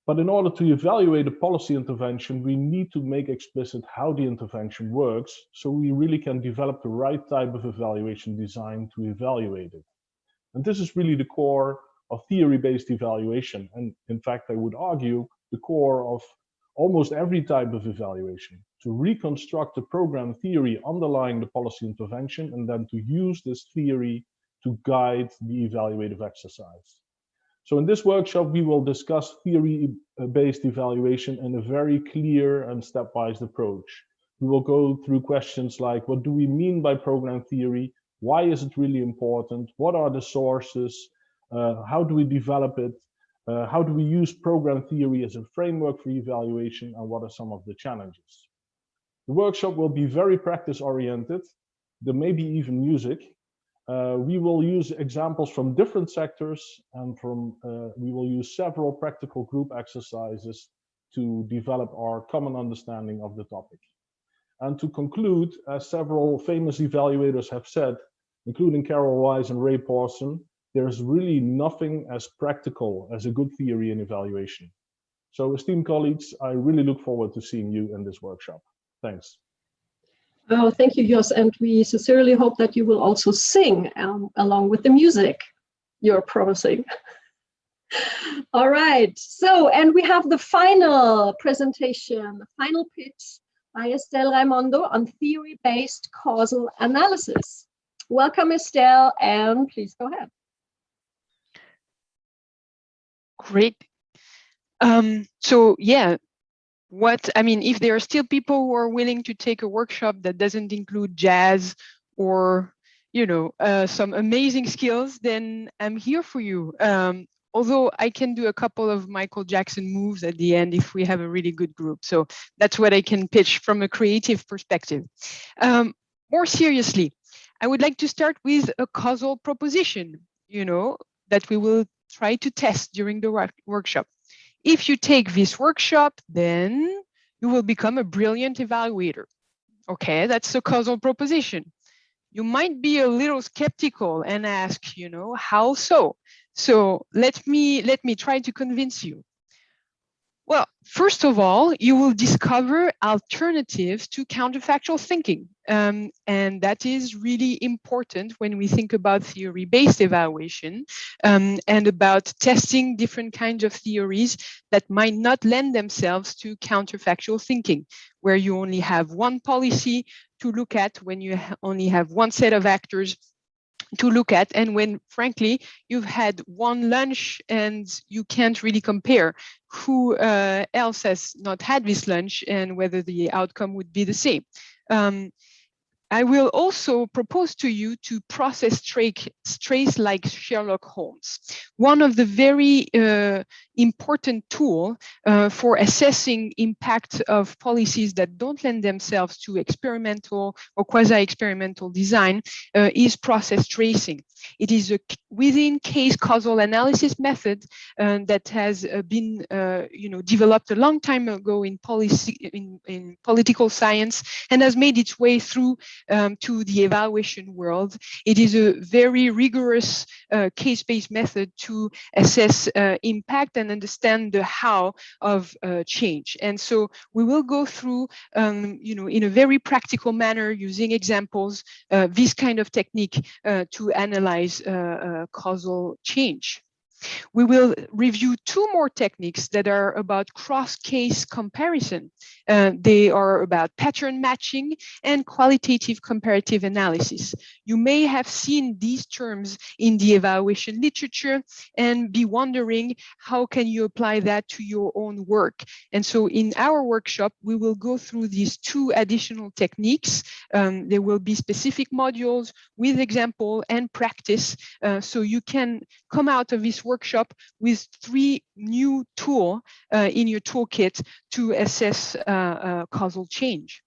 But in order to evaluate a policy intervention, we need to make explicit how the intervention works, so we really can develop the right type of evaluation design to evaluate it. And this is really the core of theory-based evaluation. And in fact, I would argue the core of almost every type of evaluation, to reconstruct the program theory underlying the policy intervention and then to use this theory to guide the evaluative exercise. So in this workshop, we will discuss theory-based evaluation in a very clear and stepwise approach. We will go through questions like, what do we mean by program theory? Why is it really important? What are the sources? How do we develop it? How do we use program theory as a framework for evaluation, and what are some of the challenges? The workshop will be very practice-oriented. There may be even music. We will use examples from different sectors, and we will use several practical group exercises to develop our common understanding of the topic. And to conclude, as several famous evaluators have said, including Carol Wise and Ray Pawson, there's really nothing as practical as a good theory in evaluation. So, esteemed colleagues, I really look forward to seeing you in this workshop. Thanks. Oh, thank you, Jos, and we sincerely hope that you will also sing along with the music you're promising. All right, so, and we have the final presentation, the final pitch by Estelle Raimondo on theory-based causal analysis. Welcome, Estelle, and please go ahead. Great. So yeah, if there are still people who are willing to take a workshop that doesn't include jazz or, some amazing skills, then I'm here for you. Although I can do a couple of Michael Jackson moves at the end if we have a really good group. So that's what I can pitch from a creative perspective. More seriously, I would like to start with a causal proposition, that we will try to test during the workshop. If you take this workshop, then you will become a brilliant evaluator. Okay, that's a causal proposition. You might be a little skeptical and ask, how so? So let me try to convince you. Well, first of all, you will discover alternatives to counterfactual thinking. And that is really important when we think about theory-based evaluation and about testing different kinds of theories that might not lend themselves to counterfactual thinking, where you only have one policy to look at, when you only have one set of actors to look at, and when, frankly, you've had one lunch and you can't really compare who else has not had this lunch and whether the outcome would be the same. I will also propose to you to process trace like Sherlock Holmes. One of the very important tools for assessing impact of policies that don't lend themselves to experimental or quasi-experimental design is process tracing. It is a within case causal analysis method that has been developed a long time ago in policy in political science and has made its way through to the evaluation world. It is a very rigorous case-based method to assess impact and understand the how of change. And so we will go through, in a very practical manner, using examples, this kind of technique to analyze causal change. We will review two more techniques that are about cross-case comparison. They are about pattern matching and qualitative comparative analysis. You may have seen these terms in the evaluation literature and be wondering how can you apply that to your own work. And so in our workshop, we will go through these two additional techniques. There will be specific modules with example and practice, so you can come out of this workshop with 3 new tools in your toolkit to assess causal change.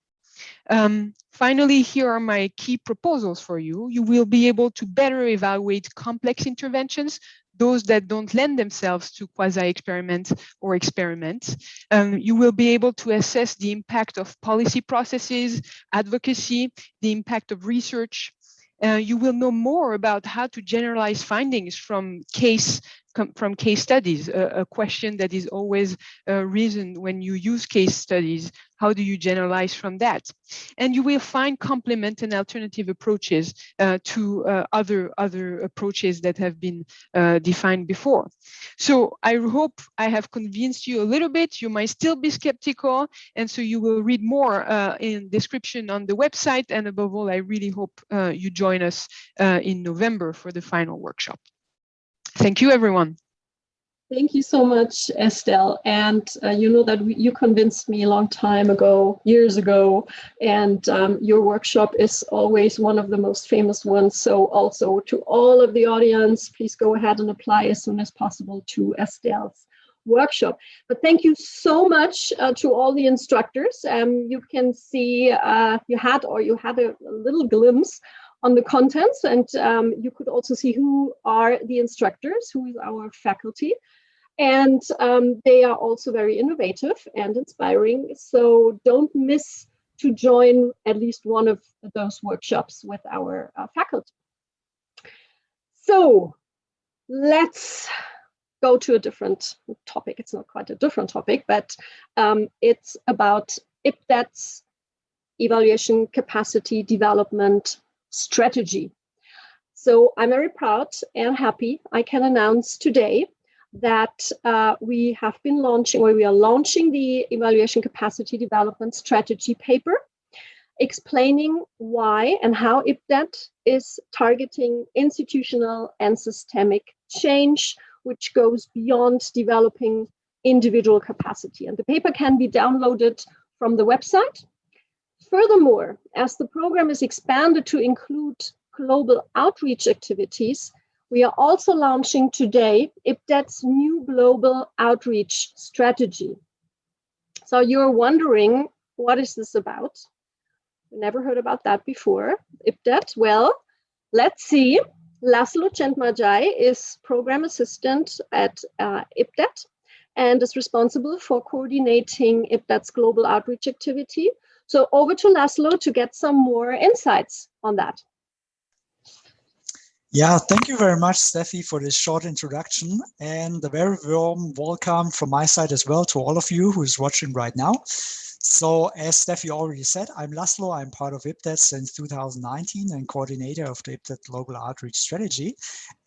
Finally, here are my key proposals for you. You will be able to better evaluate complex interventions, those that don't lend themselves to quasi-experiment or experiments. You will be able to assess the impact of policy processes, advocacy, the impact of research. You will know more about how to generalize findings from case studies, a question that is always risen when you use case studies. How do you generalize from that? And you will find complement and alternative approaches to other approaches that have been defined before. So I hope I have convinced you a little bit. You might still be skeptical, and so you will read more in description on the website. And above all, I really hope you join us in November for the final workshop. Thank you, everyone. Thank you so much, Estelle. And you know that you convinced me a long time ago, years ago, and your workshop is always one of the most famous ones. So also to all of the audience, please go ahead and apply as soon as possible to Estelle's workshop. But thank you so much to all the instructors. You can see you had a little glimpse on the contents, and you could also see who are the instructors, who is our faculty. And they are also very innovative and inspiring. So don't miss to join at least one of those workshops with our faculty. So let's go to a different topic. It's not quite a different topic, but it's about IPDET's evaluation capacity development strategy. So I'm very proud and happy I can announce today that we are launching the evaluation capacity development strategy paper, explaining why and how IPDET is targeting institutional and systemic change, which goes beyond developing individual capacity. And the paper can be downloaded from the website. Furthermore, as the program is expanded to include global outreach activities, we are also launching today IPDET's new global outreach strategy. So you're wondering, what is this about? Never heard about that before. IPDET, well, let's see. Laszlo Centmajai is program assistant at IPDET and is responsible for coordinating IPDET's global outreach activity. So over to Laszlo to get some more insights on that. Yeah, thank you very much, Steffi, for this short introduction, and a very warm welcome from my side as well to all of you who is watching right now. So as Steffi already said, I'm Laszlo. I'm part of IPDET since 2019 and coordinator of the IPDET Global Outreach Strategy.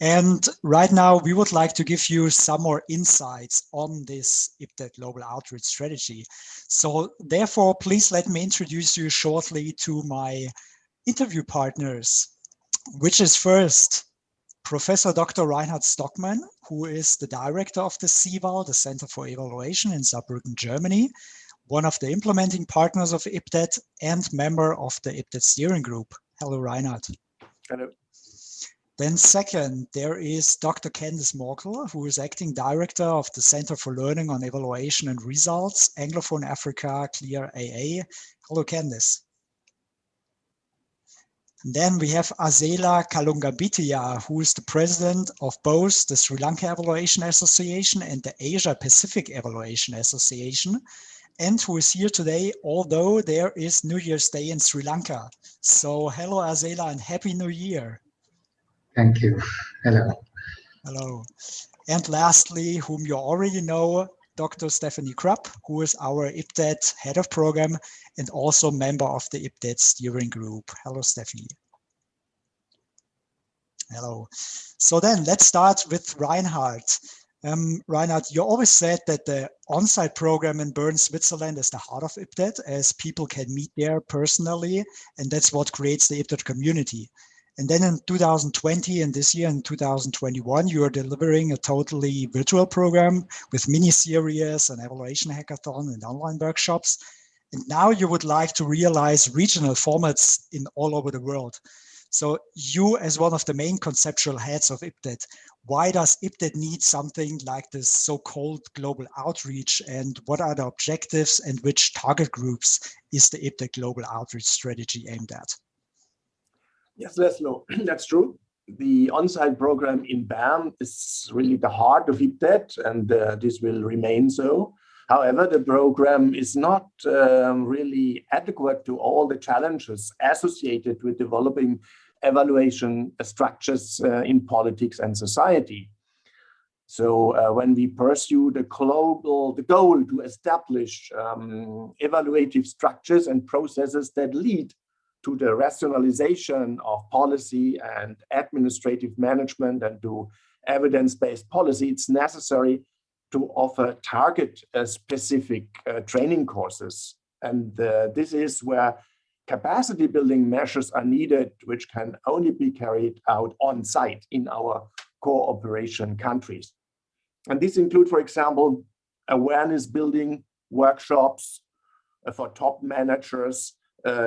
And right now we would like to give you some more insights on this IPDET Global Outreach Strategy. So therefore, please let me introduce you shortly to my interview partners, which is first Professor Dr. Reinhard Stockmann, who is the director of the CEVAL, the Center for Evaluation in Saarbrücken, Germany, one of the implementing partners of IPDET and member of the IPDET steering group. Hello, Reinhard. Hello. Then second, there is Dr. Candice Morkel, who is acting director of the Center for Learning on Evaluation and Results, Anglophone Africa, CLEAR AA. Hello, Candice. Then we have Azela Kalungabitiya, who is the president of both the Sri Lanka Evaluation Association and the Asia Pacific Evaluation Association, and who is here today, although there is New Year's Day in Sri Lanka. So hello, Azela, and Happy New Year. Thank you. Hello. Hello. And lastly, whom you already know, Dr. Stephanie Krupp, who is our IPDET head of program and also member of the IPDET steering group. Hello, Stephanie. Hello. So then let's start with Reinhard. Reinhard, you always said that the on-site program in Bern, Switzerland is the heart of IPDET, as people can meet there personally, and that's what creates the IPDET community. And then in 2020 and this year in 2021, you are delivering a totally virtual program with mini-series and evaluation hackathon and online workshops. And now you would like to realize regional formats in all over the world. So you, as one of the main conceptual heads of IPDET, why does IPDET need something like this so-called global outreach, and what are the objectives and which target groups is the IPDET global outreach strategy aimed at? Yes, Laszlo, that's true. The on-site program in Bern is really the heart of IPDET, and this will remain so. However, the program is not really adequate to all the challenges associated with developing evaluation structures in politics and society. So when we pursue the goal to establish evaluative structures and processes that lead to the rationalization of policy and administrative management and to evidence-based policy, it's necessary to offer target-specific training courses. And this is where capacity building measures are needed, which can only be carried out on site in our cooperation countries. And these include, for example, awareness building workshops for top managers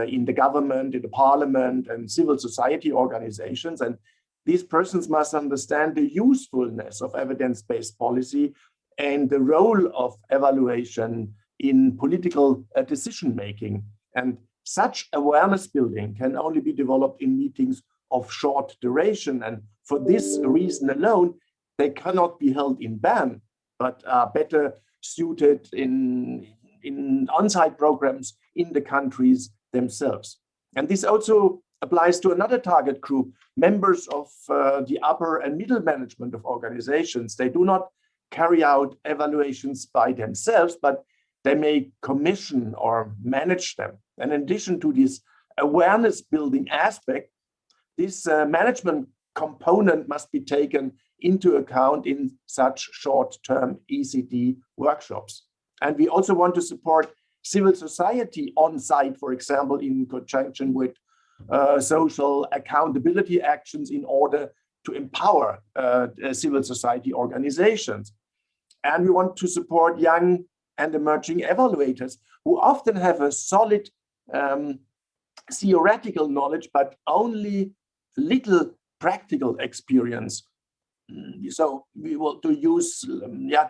in the government, in the parliament, and civil society organizations. And these persons must understand the usefulness of evidence-based policy and the role of evaluation in political decision-making. And such awareness building can only be developed in meetings of short duration. And for this reason alone, they cannot be held in Bern, but are better suited in on-site programs in the countries themselves. And this also applies to another target group, members of the upper and middle management of organizations. They do not carry out evaluations by themselves, but they may commission or manage them. And in addition to this awareness building aspect, this management component must be taken into account in such short-term ECD workshops. And we also want to support civil society on site, for example, in conjunction with social accountability actions in order to empower civil society organizations. And we want to support young and emerging evaluators who often have a solid theoretical knowledge, but only little practical experience. So we want to use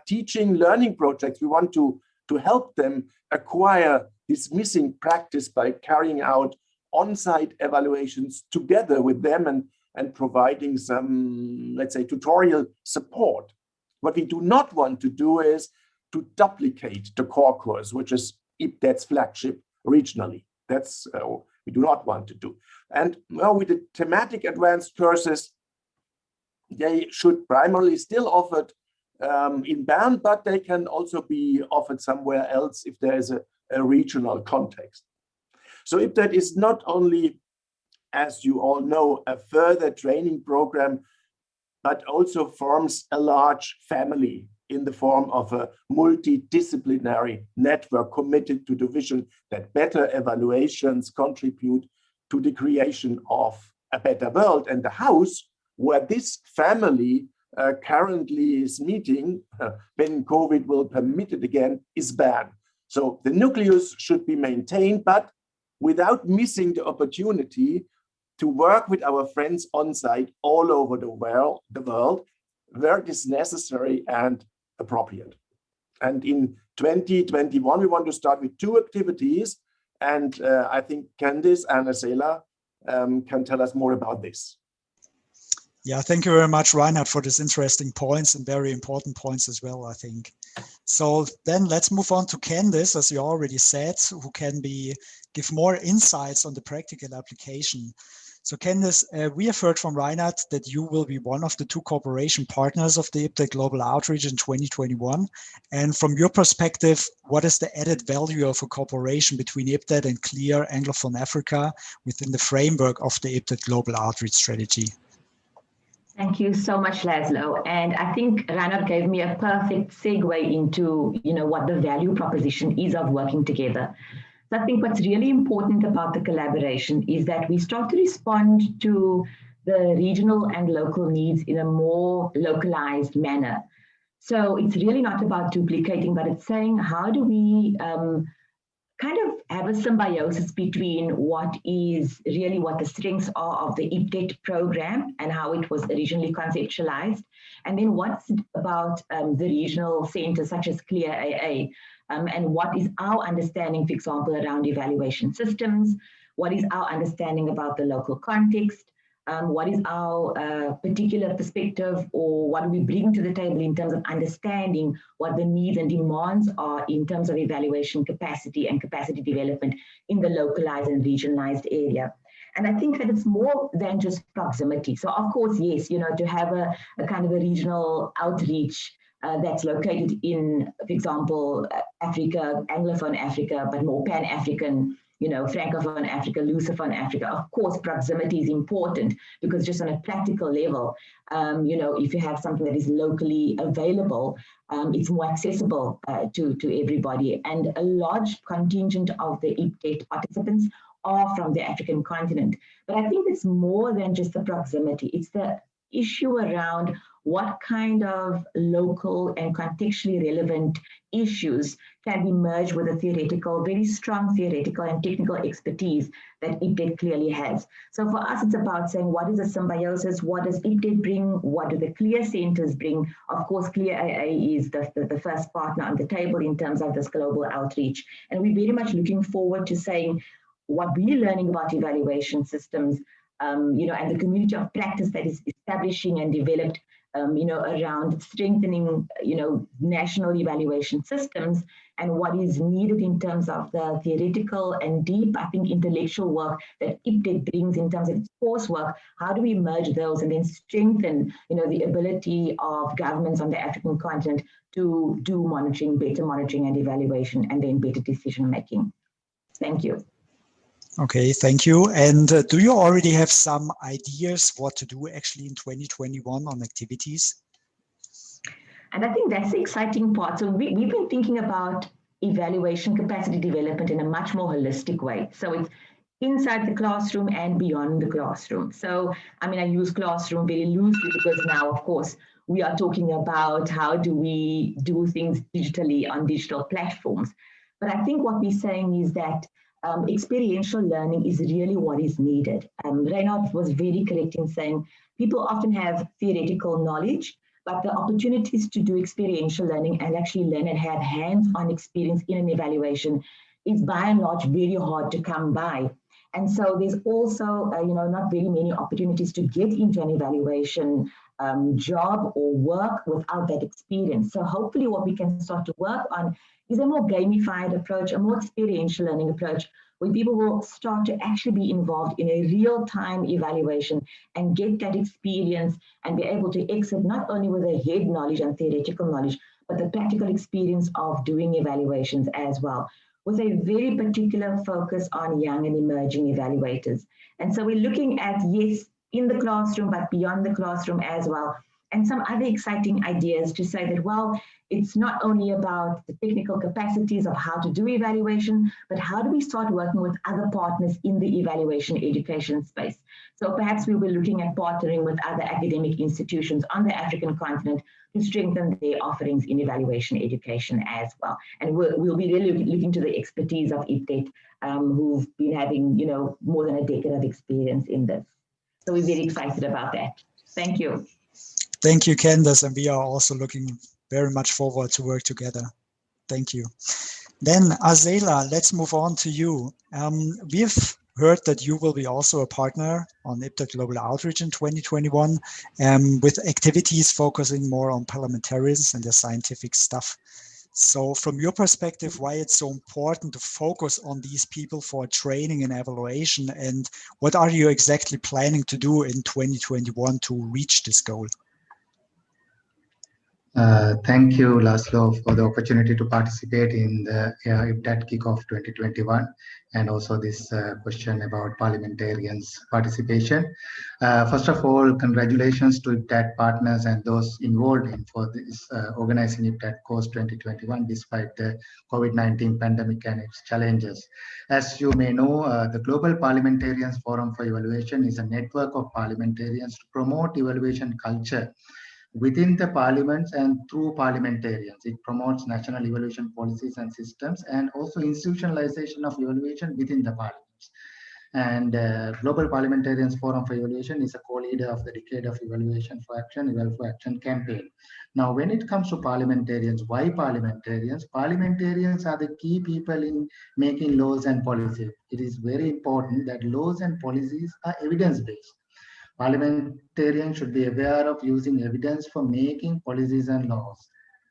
teaching learning projects. We want to help them acquire this missing practice by carrying out on-site evaluations together with them and providing some, let's say, tutorial support. What we do not want to do is to duplicate the core course, which is IPDET's flagship regionally. That's we do not want to do. And well, with the thematic advanced courses, they should primarily still offered in Bern, but they can also be offered somewhere else if there is a regional context. So IPDET is not only, as you all know, a further training program, but also forms a large family in the form of a multidisciplinary network committed to the vision that better evaluations contribute to the creation of a better world. And the house where this family currently is meeting, when COVID will permit it again, is Bern. So the nucleus should be maintained, but without missing the opportunity to work with our friends on site all over the world where it is necessary and appropriate. And in 2021, we want to start with 2 activities. And I think Candice and Estelle can tell us more about this. Yeah, thank you very much, Reinhard, for these interesting points and very important points as well, I think. So then let's move on to Candice, as you already said, who can give more insights on the practical application. So Candice, we have heard from Reinhard that you will be one of the 2 cooperation partners of the IPDET Global Outreach in 2021. And from your perspective, what is the added value of a cooperation between IPDET and CLEAR Anglophone Africa within the framework of the IPDET Global Outreach strategy? Thank you so much, Laszlo. And I think Reinhard gave me a perfect segue into, what the value proposition is of working together. So I think what's really important about the collaboration is that we start to respond to the regional and local needs in a more localized manner. So it's really not about duplicating, but it's saying, how do we kind of have a symbiosis between what the strengths are of the IPDET program and how it was originally conceptualized, and then what's about the regional centers such as CLEAR AA, and what is our understanding, for example, around evaluation systems, what is our understanding about the local context, what is our particular perspective, or what do we bring to the table in terms of understanding what the needs and demands are in terms of evaluation capacity and capacity development in the localized and regionalized area. And I think that it's more than just proximity. So of course, yes, to have a kind of a regional outreach that's located in, for example, Africa, Anglophone Africa, but more Pan-African, Francophone Africa, Lusophone Africa. Of course, proximity is important because just on a practical level, if you have something that is locally available, it's more accessible to everybody. And a large contingent of the IPDET participants are from the African continent. But I think it's more than just the proximity. It's the issue around what kind of local and contextually relevant issues can be merged with a very strong theoretical and technical expertise that IPDET clearly has. So for us, it's about saying, what is a symbiosis? What does IPDET bring? What do the CLEAR centers bring? Of course, CLEAR AA is the first partner on the table in terms of this global outreach. And we're very much looking forward to saying what we're learning about evaluation systems, and the community of practice that is establishing and developed around strengthening, national evaluation systems, and what is needed in terms of the theoretical and deep, I think, intellectual work that IPDET brings in terms of its coursework. How do we merge those and then strengthen, the ability of governments on the African continent to do monitoring, better monitoring and evaluation, and then better decision making? Thank you. Okay, thank you. And do you already have some ideas what to do actually in 2021 on activities? And I think that's the exciting part. So we've been thinking about evaluation capacity development in a much more holistic way. So it's inside the classroom and beyond the classroom. So, I use classroom very loosely because now, of course, we are talking about how do we do things digitally on digital platforms. But I think what we're saying is that experiential learning is really what is needed. Reynard was very correct in saying people often have theoretical knowledge, but the opportunities to do experiential learning and actually learn and have hands-on experience in an evaluation is by and large very hard to come by. And so there's also, not very many opportunities to get into an evaluation job or work without that experience. So hopefully what we can start to work on is a more gamified approach, a more experiential learning approach, where people will start to actually be involved in a real-time evaluation and get that experience and be able to exit not only with a head knowledge and theoretical knowledge, but the practical experience of doing evaluations as well, with a very particular focus on young and emerging evaluators. And so we're looking at, yes, in the classroom, but beyond the classroom as well. And some other exciting ideas to say that, well, it's not only about the technical capacities of how to do evaluation, but how do we start working with other partners in the evaluation education space? So perhaps we were looking at partnering with other academic institutions on the African continent to strengthen their offerings in evaluation education as well. And we'll be really looking to the expertise of IPDET, who've been having, more than a decade of experience in this. So we're very excited about that. Thank you. Thank you, Candace, and we are also looking very much forward to work together. Thank you. Then, Azela, let's move on to you. We've heard that you will be also a partner on IPDET Global Outreach in 2021, with activities focusing more on parliamentarians and their scientific stuff. So from your perspective, why it's so important to focus on these people for training and evaluation, and what are you exactly planning to do in 2021 to reach this goal? Thank you, Laszlo, for the opportunity to participate in the IPDET Kickoff 2021, and also this question about parliamentarians' participation. First of all, congratulations to IPDET partners and those involved in for this organizing IPDET course 2021, despite the COVID-19 pandemic and its challenges. As you may know, the Global Parliamentarians Forum for Evaluation is a network of parliamentarians to promote evaluation culture within the parliaments and through parliamentarians. It promotes national evaluation policies and systems, and also institutionalization of evaluation within the parliaments. And Global Parliamentarians Forum for Evaluation is a co-leader of the Decade of Evaluation for Action, Eval for Action campaign. Now, when it comes to parliamentarians, why parliamentarians? Parliamentarians are the key people in making laws and policies. It is very important that laws and policies are evidence-based. Parliamentarians should be aware of using evidence for making policies and laws.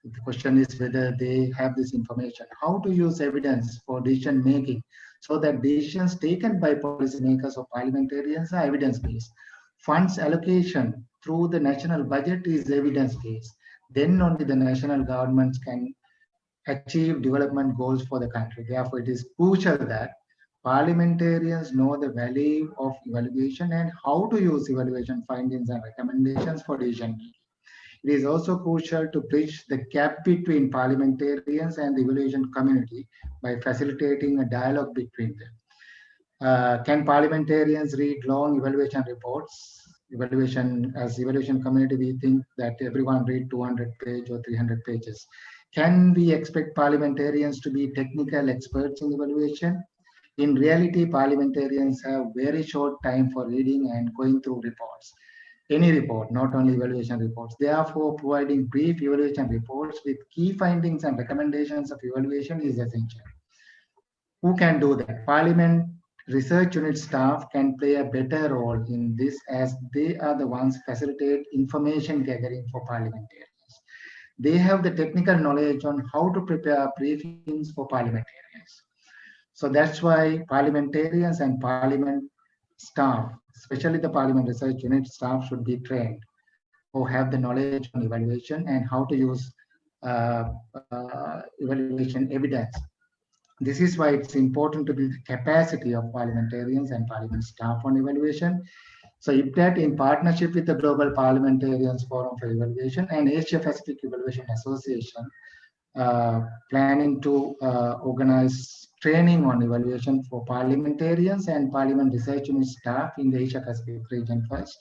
The question is whether they have this information, how to use evidence for decision making, so that decisions taken by policymakers or parliamentarians are evidence-based. Funds allocation through the national budget is evidence-based. Then only the national governments can achieve development goals for the country. Therefore, it is crucial that parliamentarians know the value of evaluation and how to use evaluation findings and recommendations for decision making. It is also crucial to bridge the gap between parliamentarians and the evaluation community by facilitating a dialogue between them. Can parliamentarians read long evaluation reports? As evaluation community, we think that everyone read 200 pages or 300 pages. Can we expect parliamentarians to be technical experts in evaluation? In reality, parliamentarians have very short time for reading and going through reports. Any report, not only evaluation reports. Therefore, providing brief evaluation reports with key findings and recommendations of evaluation is essential. Who can do that? Parliament research unit staff can play a better role in this, as they are the ones facilitate information gathering for parliamentarians. They have the technical knowledge on how to prepare briefings for parliamentarians. So that's why parliamentarians and parliament staff, especially the parliament research unit staff, should be trained or have the knowledge on evaluation and how to use evaluation evidence. This is why it's important to build the capacity of parliamentarians and parliament staff on evaluation. So IPDET, in partnership with the Global Parliamentarians Forum for Evaluation and Asia Pacific Evaluation Association, planning to organize training on evaluation for parliamentarians and parliament research unit staff in the Asia Pacific region first.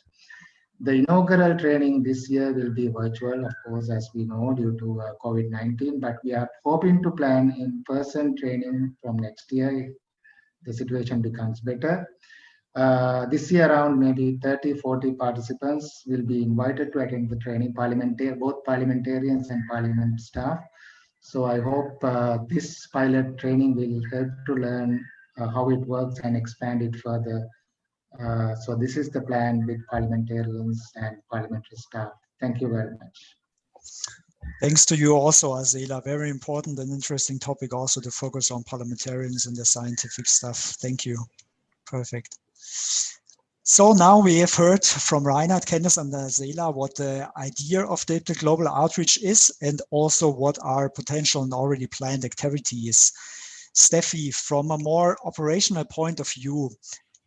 The inaugural training this year will be virtual, of course, as we know, due to COVID-19, but we are hoping to plan in-person training from next year if the situation becomes better. This year around maybe 30-40 participants will be invited to attend the training, both parliamentarians and parliament staff. So I hope this pilot training will help to learn how it works and expand it further. So this is the plan with parliamentarians and parliamentary staff. Thank you very much. Thanks to you also, Azela. Very important and interesting topic also to focus on parliamentarians and the scientific stuff. Thank you. Perfect. So now we have heard from Reinhard, Candice, and Azela what the idea of the global outreach is and also what are potential and already planned activities. Steffi, from a more operational point of view,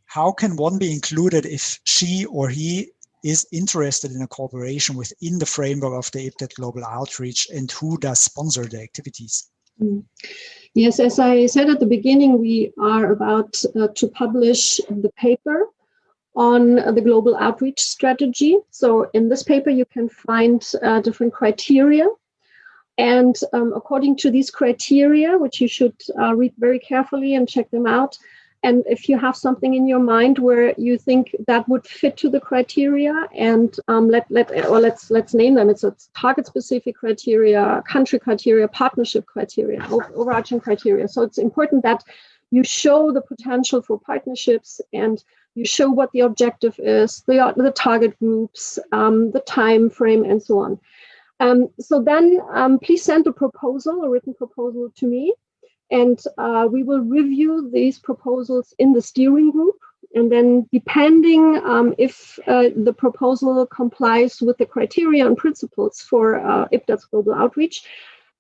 how can one be included if she or he is interested in a cooperation within the framework of the IPDET Global Outreach, and who does sponsor the activities? Yes, as I said at the beginning, we are about to publish the paper on the global outreach strategy. So in this paper, you can find different criteria. And according to these criteria, which you should read very carefully and check them out, and if you have something in your mind where you think that would fit to the criteria, and let's name them. It's a target-specific criteria, country criteria, partnership criteria, overarching criteria. So it's important that you show the potential for partnerships and you show what the objective is, the target groups, the time frame, and so on. So then please send a written proposal to me. And we will review these proposals in the steering group. And then depending if the proposal complies with the criteria and principles for IPDET's global outreach,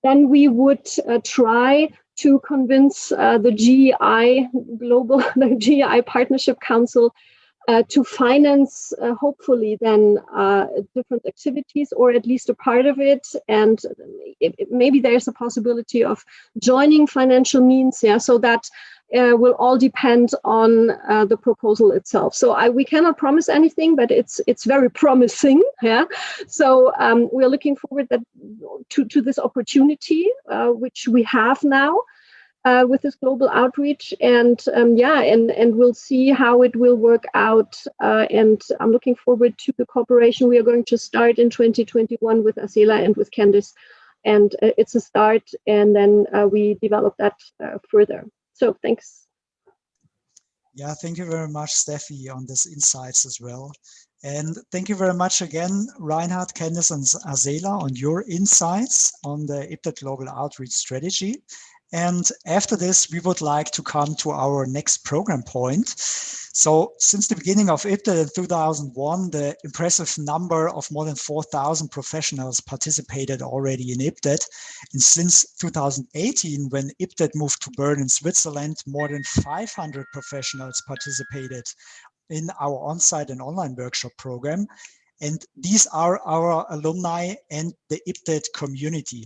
then we would try to convince the GI Partnership Council to finance, hopefully, then different activities, or at least a part of it. And maybe there's a possibility of joining financial means, so that will all depend on the proposal itself. So we cannot promise anything, but it's very promising. So we're looking forward to this opportunity, which we have now. With this global outreach, and we'll see how it will work out. And I'm looking forward to the cooperation we are going to start in 2021 with Azela and with Candice. And it's a start, and then we develop that further. So thanks. Yeah, thank you very much, Steffi, on these insights as well. And thank you very much again, Reinhard, Candice, and Azela, on your insights on the IPDET Global Outreach Strategy. And after this, we would like to come to our next program point. So since the beginning of IPDET in 2001, the impressive number of more than 4,000 professionals participated already in IPDET. And since 2018, when IPDET moved to Bern in Switzerland, more than 500 professionals participated in our on-site and online workshop program. And these are our alumni and the IPDET community.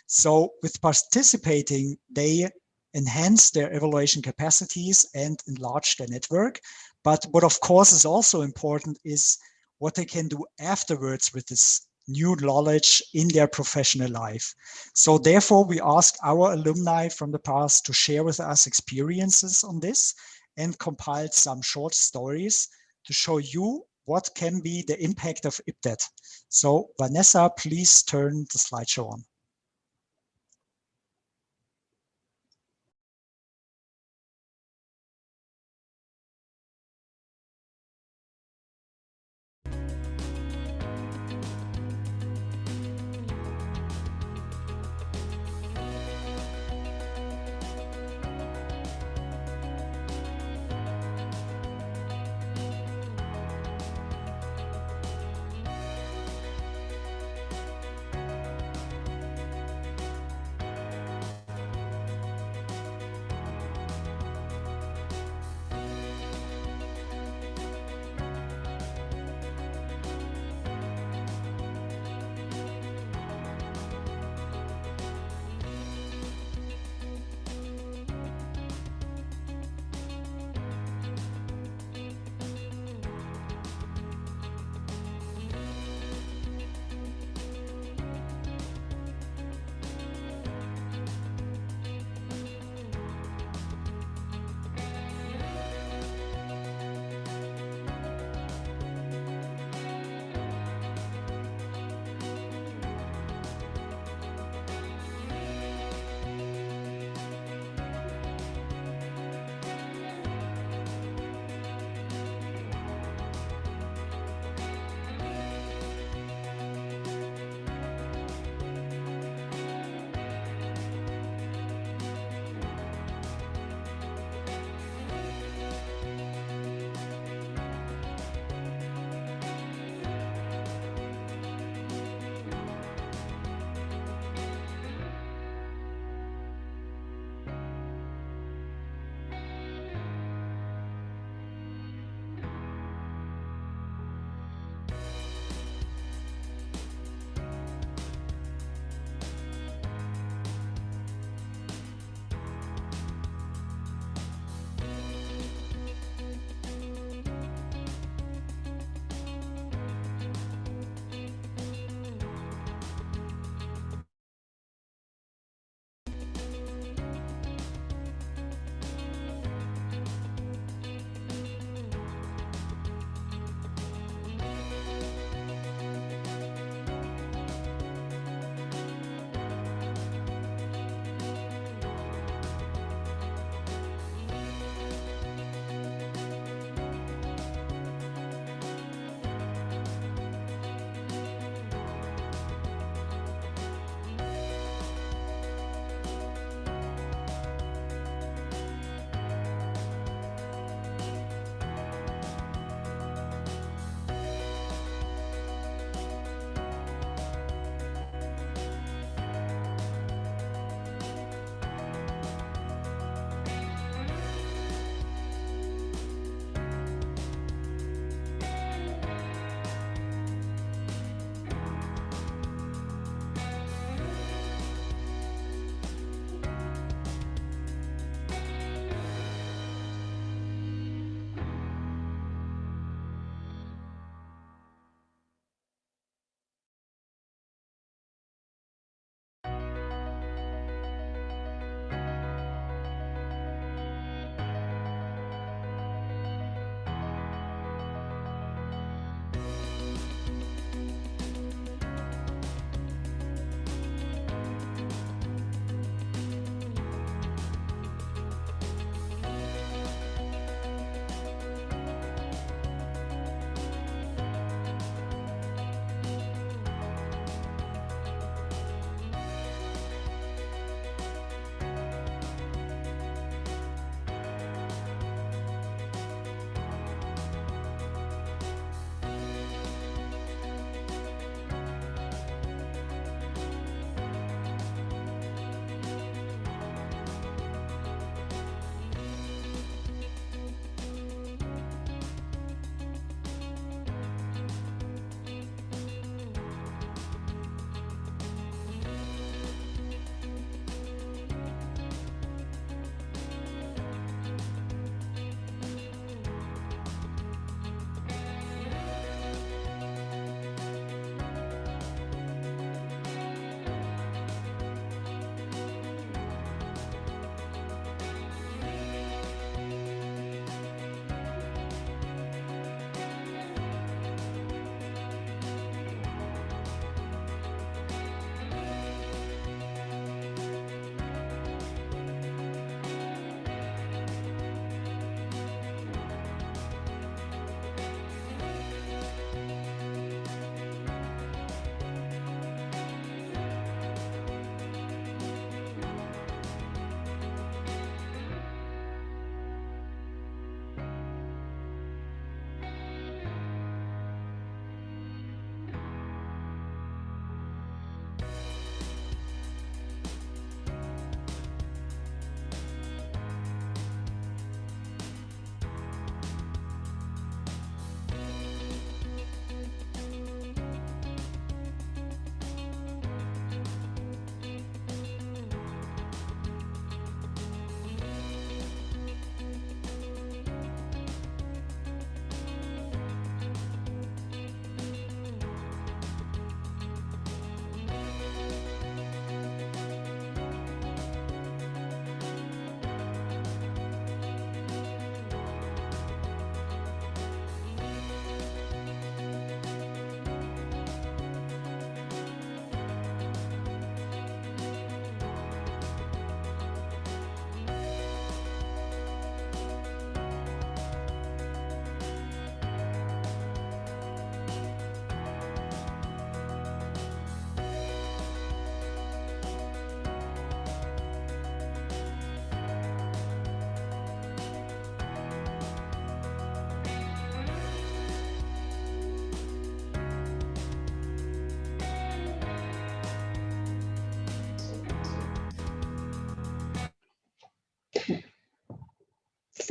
So with participating, they enhance their evaluation capacities and enlarge their network. But what of course is also important is what they can do afterwards with this new knowledge in their professional life. So therefore, we ask our alumni from the past to share with us experiences on this and compiled some short stories to show you what can be the impact of IPDET. So Vanessa, please turn the slideshow on.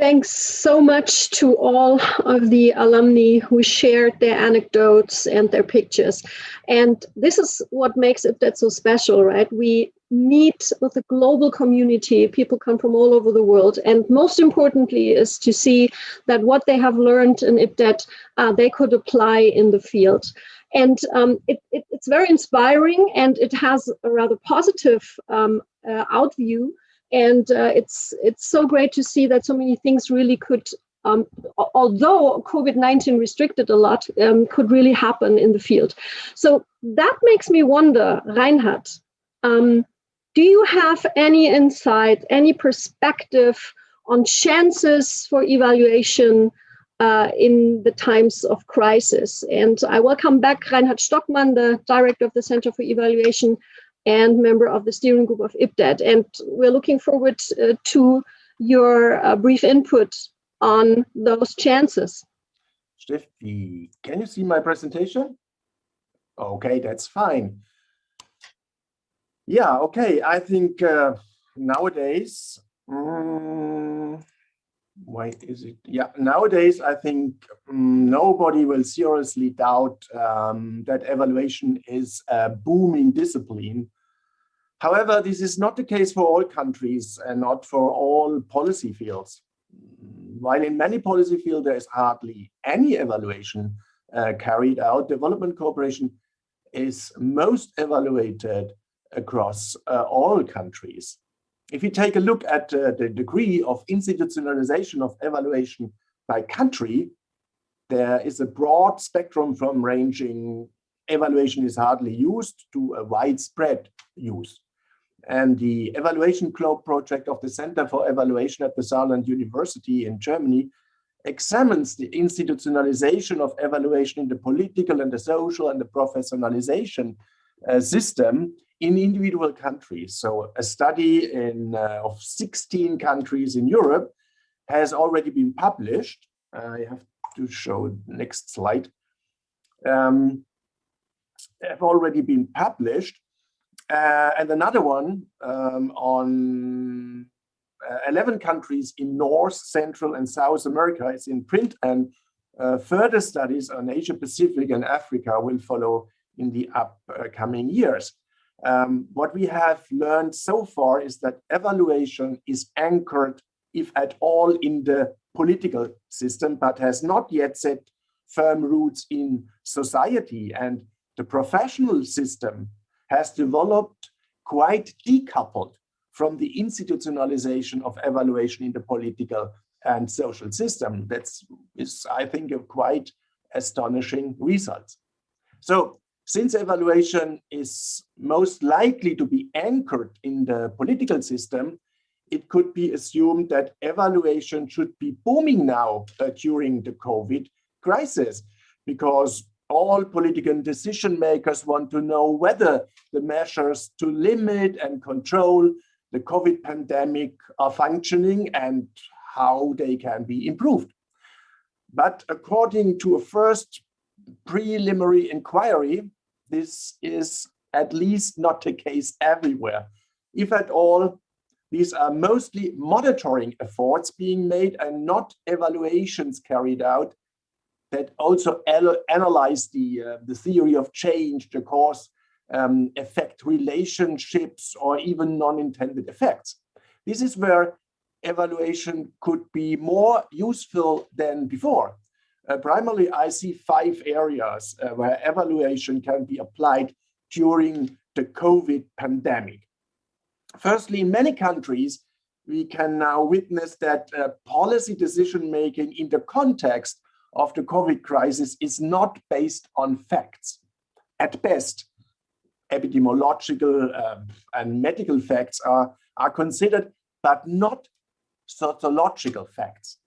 Thanks so much to all of the alumni who shared their anecdotes and their pictures. And this is what makes IPDET so special, right? We meet with a global community. People come from all over the world. And most importantly is to see that what they have learned in IPDET, they could apply in the field. And it's very inspiring, and it has a rather positive outview. And it's so great to see that so many things really could, although COVID-19 restricted a lot, could really happen in the field. So that makes me wonder, Reinhard, do you have any insight, any perspective on chances for evaluation in the times of crisis? And I welcome back Reinhard Stockmann, the director of the Center for Evaluation and member of the steering group of IPDET. And we're looking forward to your brief input on those chances. Steffi, can you see my presentation? Okay, that's fine. Yeah, okay, I think nowadays, why is it? Yeah, nowadays, I think nobody will seriously doubt that evaluation is a booming discipline. However, this is not the case for all countries and not for all policy fields. While in many policy fields there is hardly any evaluation carried out, development cooperation is most evaluated across all countries. If you take a look at the degree of institutionalization of evaluation by country, there is a broad spectrum from ranging evaluation is hardly used to a widespread use. And the Evaluation Globe project of the Center for Evaluation at the Saarland University in Germany examines the institutionalization of evaluation in the political and the social and the professionalization system in individual countries. So a study of 16 countries in Europe has already been published. I have to show the next slide. Have already been published. And another one on 11 countries in North, Central, and South America is in print, and further studies on Asia Pacific and Africa will follow in the upcoming years. What we have learned so far is that evaluation is anchored, if at all, in the political system, but has not yet set firm roots in society. And the professional system has developed quite decoupled from the institutionalization of evaluation in the political and social system. That is, I think, a quite astonishing result. So since evaluation is most likely to be anchored in the political system, it could be assumed that evaluation should be booming now during the COVID crisis, because all political decision makers want to know whether the measures to limit and control the COVID pandemic are functioning and how they can be improved. But according to a first preliminary inquiry, this is at least not the case everywhere. If at all, these are mostly monitoring efforts being made and not evaluations carried out that also analyze the theory of change, the cause effect relationships, or even non-intended effects. This is where evaluation could be more useful than before. Primarily, I see 5 areas where evaluation can be applied during the COVID pandemic. Firstly, in many countries, we can now witness that policy decision-making in the context of the COVID crisis is not based on facts. At best, epidemiological and medical facts are considered, but not sociological facts.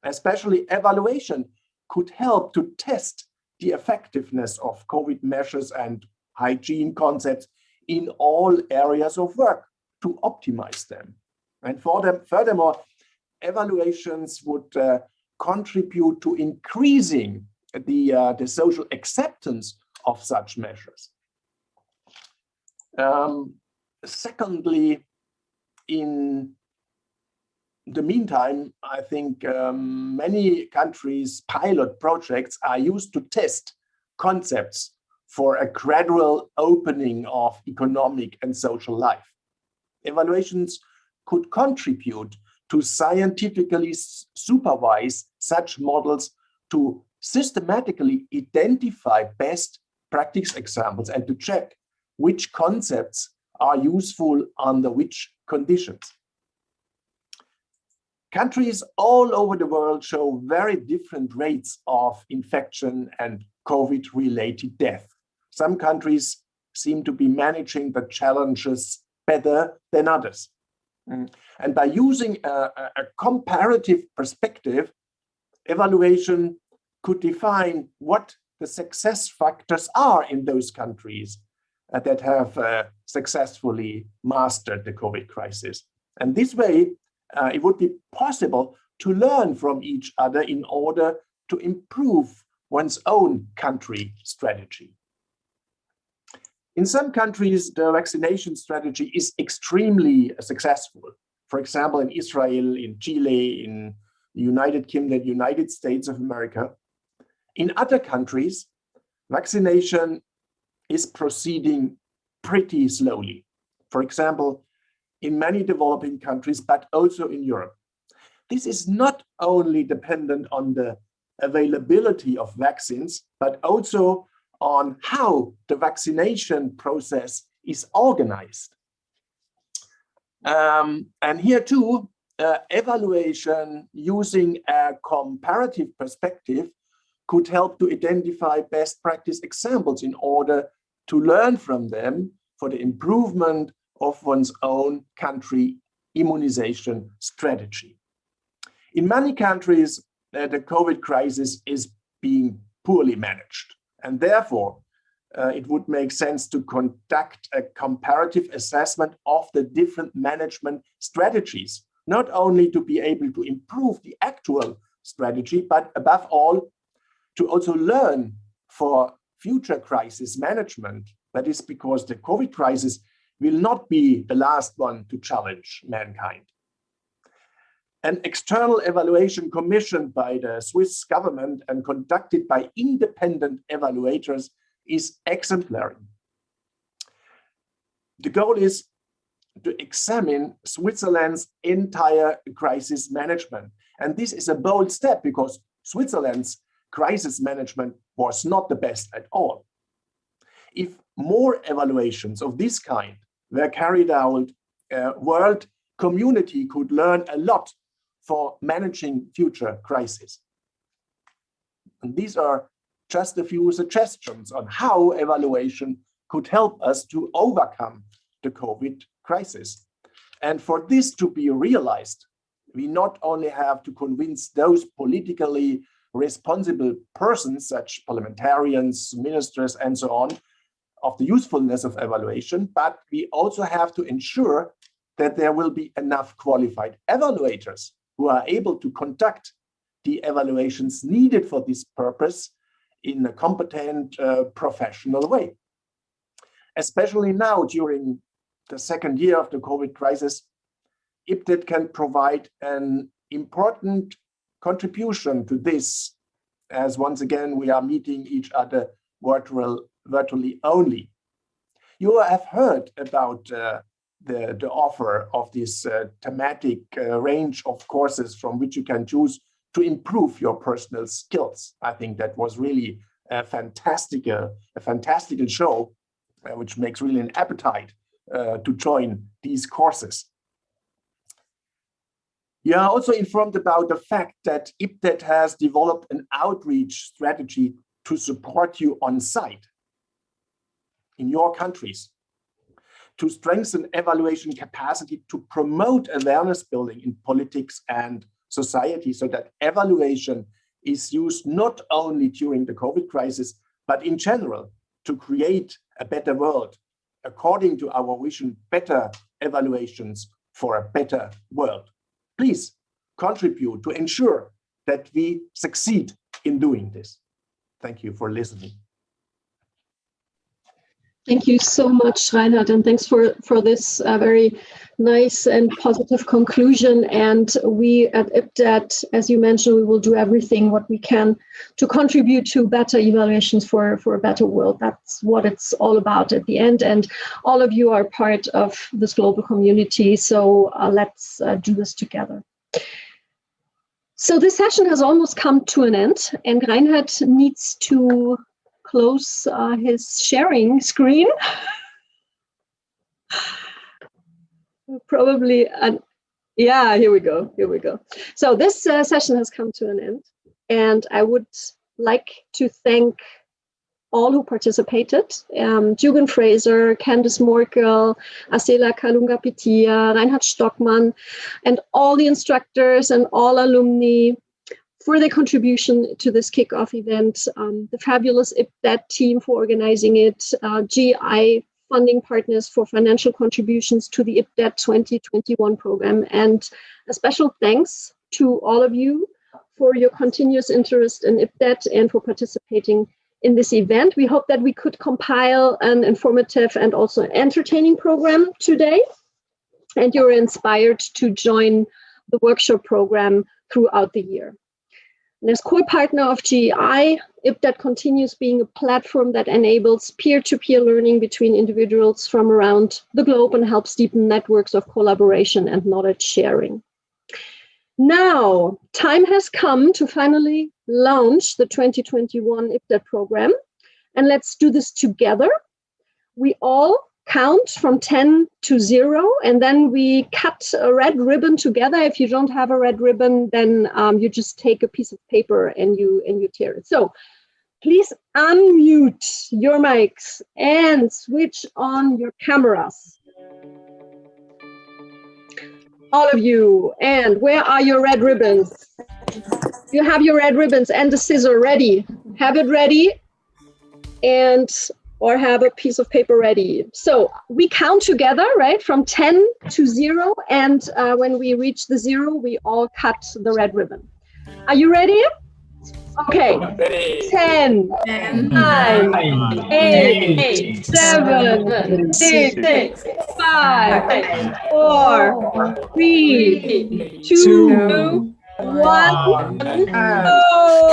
Especially evaluation could help to test the effectiveness of COVID measures and hygiene concepts in all areas of work to optimize them. And furthermore, evaluations would contribute to increasing the social acceptance of such measures. Secondly, in the meantime, I think many countries' pilot projects are used to test concepts for a gradual opening of economic and social life. Evaluations could contribute to scientifically supervise such models to systematically identify best practice examples and to check which concepts are useful under which conditions. Countries all over the world show very different rates of infection and COVID-related death. Some countries seem to be managing the challenges better than others. And by using a comparative perspective, evaluation could define what the success factors are in those countries that have successfully mastered the COVID crisis. And this way, it would be possible to learn from each other in order to improve one's own country strategy. In some countries, the vaccination strategy is extremely successful. For example, in Israel, in Chile, in the United Kingdom, United States of America. In other countries, vaccination is proceeding pretty slowly. For example, in many developing countries, but also in Europe. This is not only dependent on the availability of vaccines, but also on how the vaccination process is organized. And here too, evaluation using a comparative perspective could help to identify best practice examples in order to learn from them for the improvement of one's own country immunization strategy. In many countries, the COVID crisis is being poorly managed, and therefore it would make sense to conduct a comparative assessment of the different management strategies, not only to be able to improve the actual strategy, but above all, to also learn for future crisis management. That is because the COVID crisis will not be the last one to challenge mankind. An external evaluation commissioned by the Swiss government and conducted by independent evaluators is exemplary. The goal is to examine Switzerland's entire crisis management. And this is a bold step because Switzerland's crisis management was not the best at all. If more evaluations of this kind were carried out, world community could learn a lot for managing future crises. And these are just a few suggestions on how evaluation could help us to overcome the COVID crisis. And for this to be realized, we not only have to convince those politically responsible persons, such parliamentarians, ministers, and so on, of the usefulness of evaluation, but we also have to ensure that there will be enough qualified evaluators who are able to conduct the evaluations needed for this purpose in a competent, professional way. Especially now, during the second year of the COVID crisis, IPDET can provide an important contribution to this, as once again, we are meeting each other virtually only. You have heard about the offer of this thematic range of courses from which you can choose to improve your personal skills. I think that was really a fantastical show, which makes really an appetite to join these courses. You are also informed about the fact that IPDET has developed an outreach strategy to support you on site in your countries, to strengthen evaluation capacity, to promote awareness building in politics and society so that evaluation is used not only during the COVID crisis, but in general to create a better world. According to our vision, better evaluations for a better world. Please contribute to ensure that we succeed in doing this. Thank you for listening. Thank you so much, Reinhard, and thanks for this very nice and positive conclusion. And we at IPDET, as you mentioned, we will do everything what we can to contribute to better evaluations for a better world. That's what it's all about at the end. And all of you are part of this global community. So let's do this together. So this session has almost come to an end, and Reinhard needs to close his sharing screen. Probably, yeah, here we go. So this session has come to an end, and I would like to thank all who participated, Jugen Fraser, Candice Morkel, Estelle Kalunga-Pitia, Reinhard Stockmann, and all the instructors and all alumni for their contribution to this kickoff event, the fabulous IPDET team for organizing it, GI funding partners for financial contributions to the IPDET 2021 program, and a special thanks to all of you for your continuous interest in IPDET and for participating in this event. We hope that we could compile an informative and also entertaining program today, and you're inspired to join the workshop program throughout the year. And as core partner of GEI, IPDET continues being a platform that enables peer-to-peer learning between individuals from around the globe and helps deepen networks of collaboration and knowledge sharing. Now, time has come to finally launch the 2021 IPDET program, and let's do this together. We all count from 10 to 0, and then we cut a red ribbon together. If you don't have a red ribbon, then you just take a piece of paper and you tear it. So please unmute your mics and switch on your cameras. All of you. And where are your red ribbons? You have your red ribbons and the scissor ready. Have it ready, and or have a piece of paper ready. So we count together, right, from 10 to 0, and when we reach the 0, we all cut the red ribbon. Are you ready? Okay. 10, 9, 8, 7, 6, 5, 4, 3, 2, 1. Oh!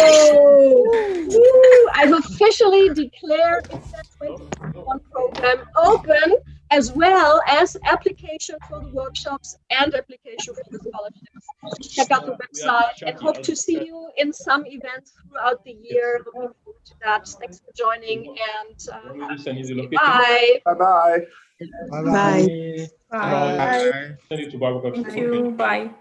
I've officially declared the 2021 program open, as well as application for the workshops and application for the scholarships. Check out the website and hope to see you in some events throughout the year. Looking forward to that. Thanks for joining, and bye. Bye-bye. Bye-bye. Bye. Thank you. Bye.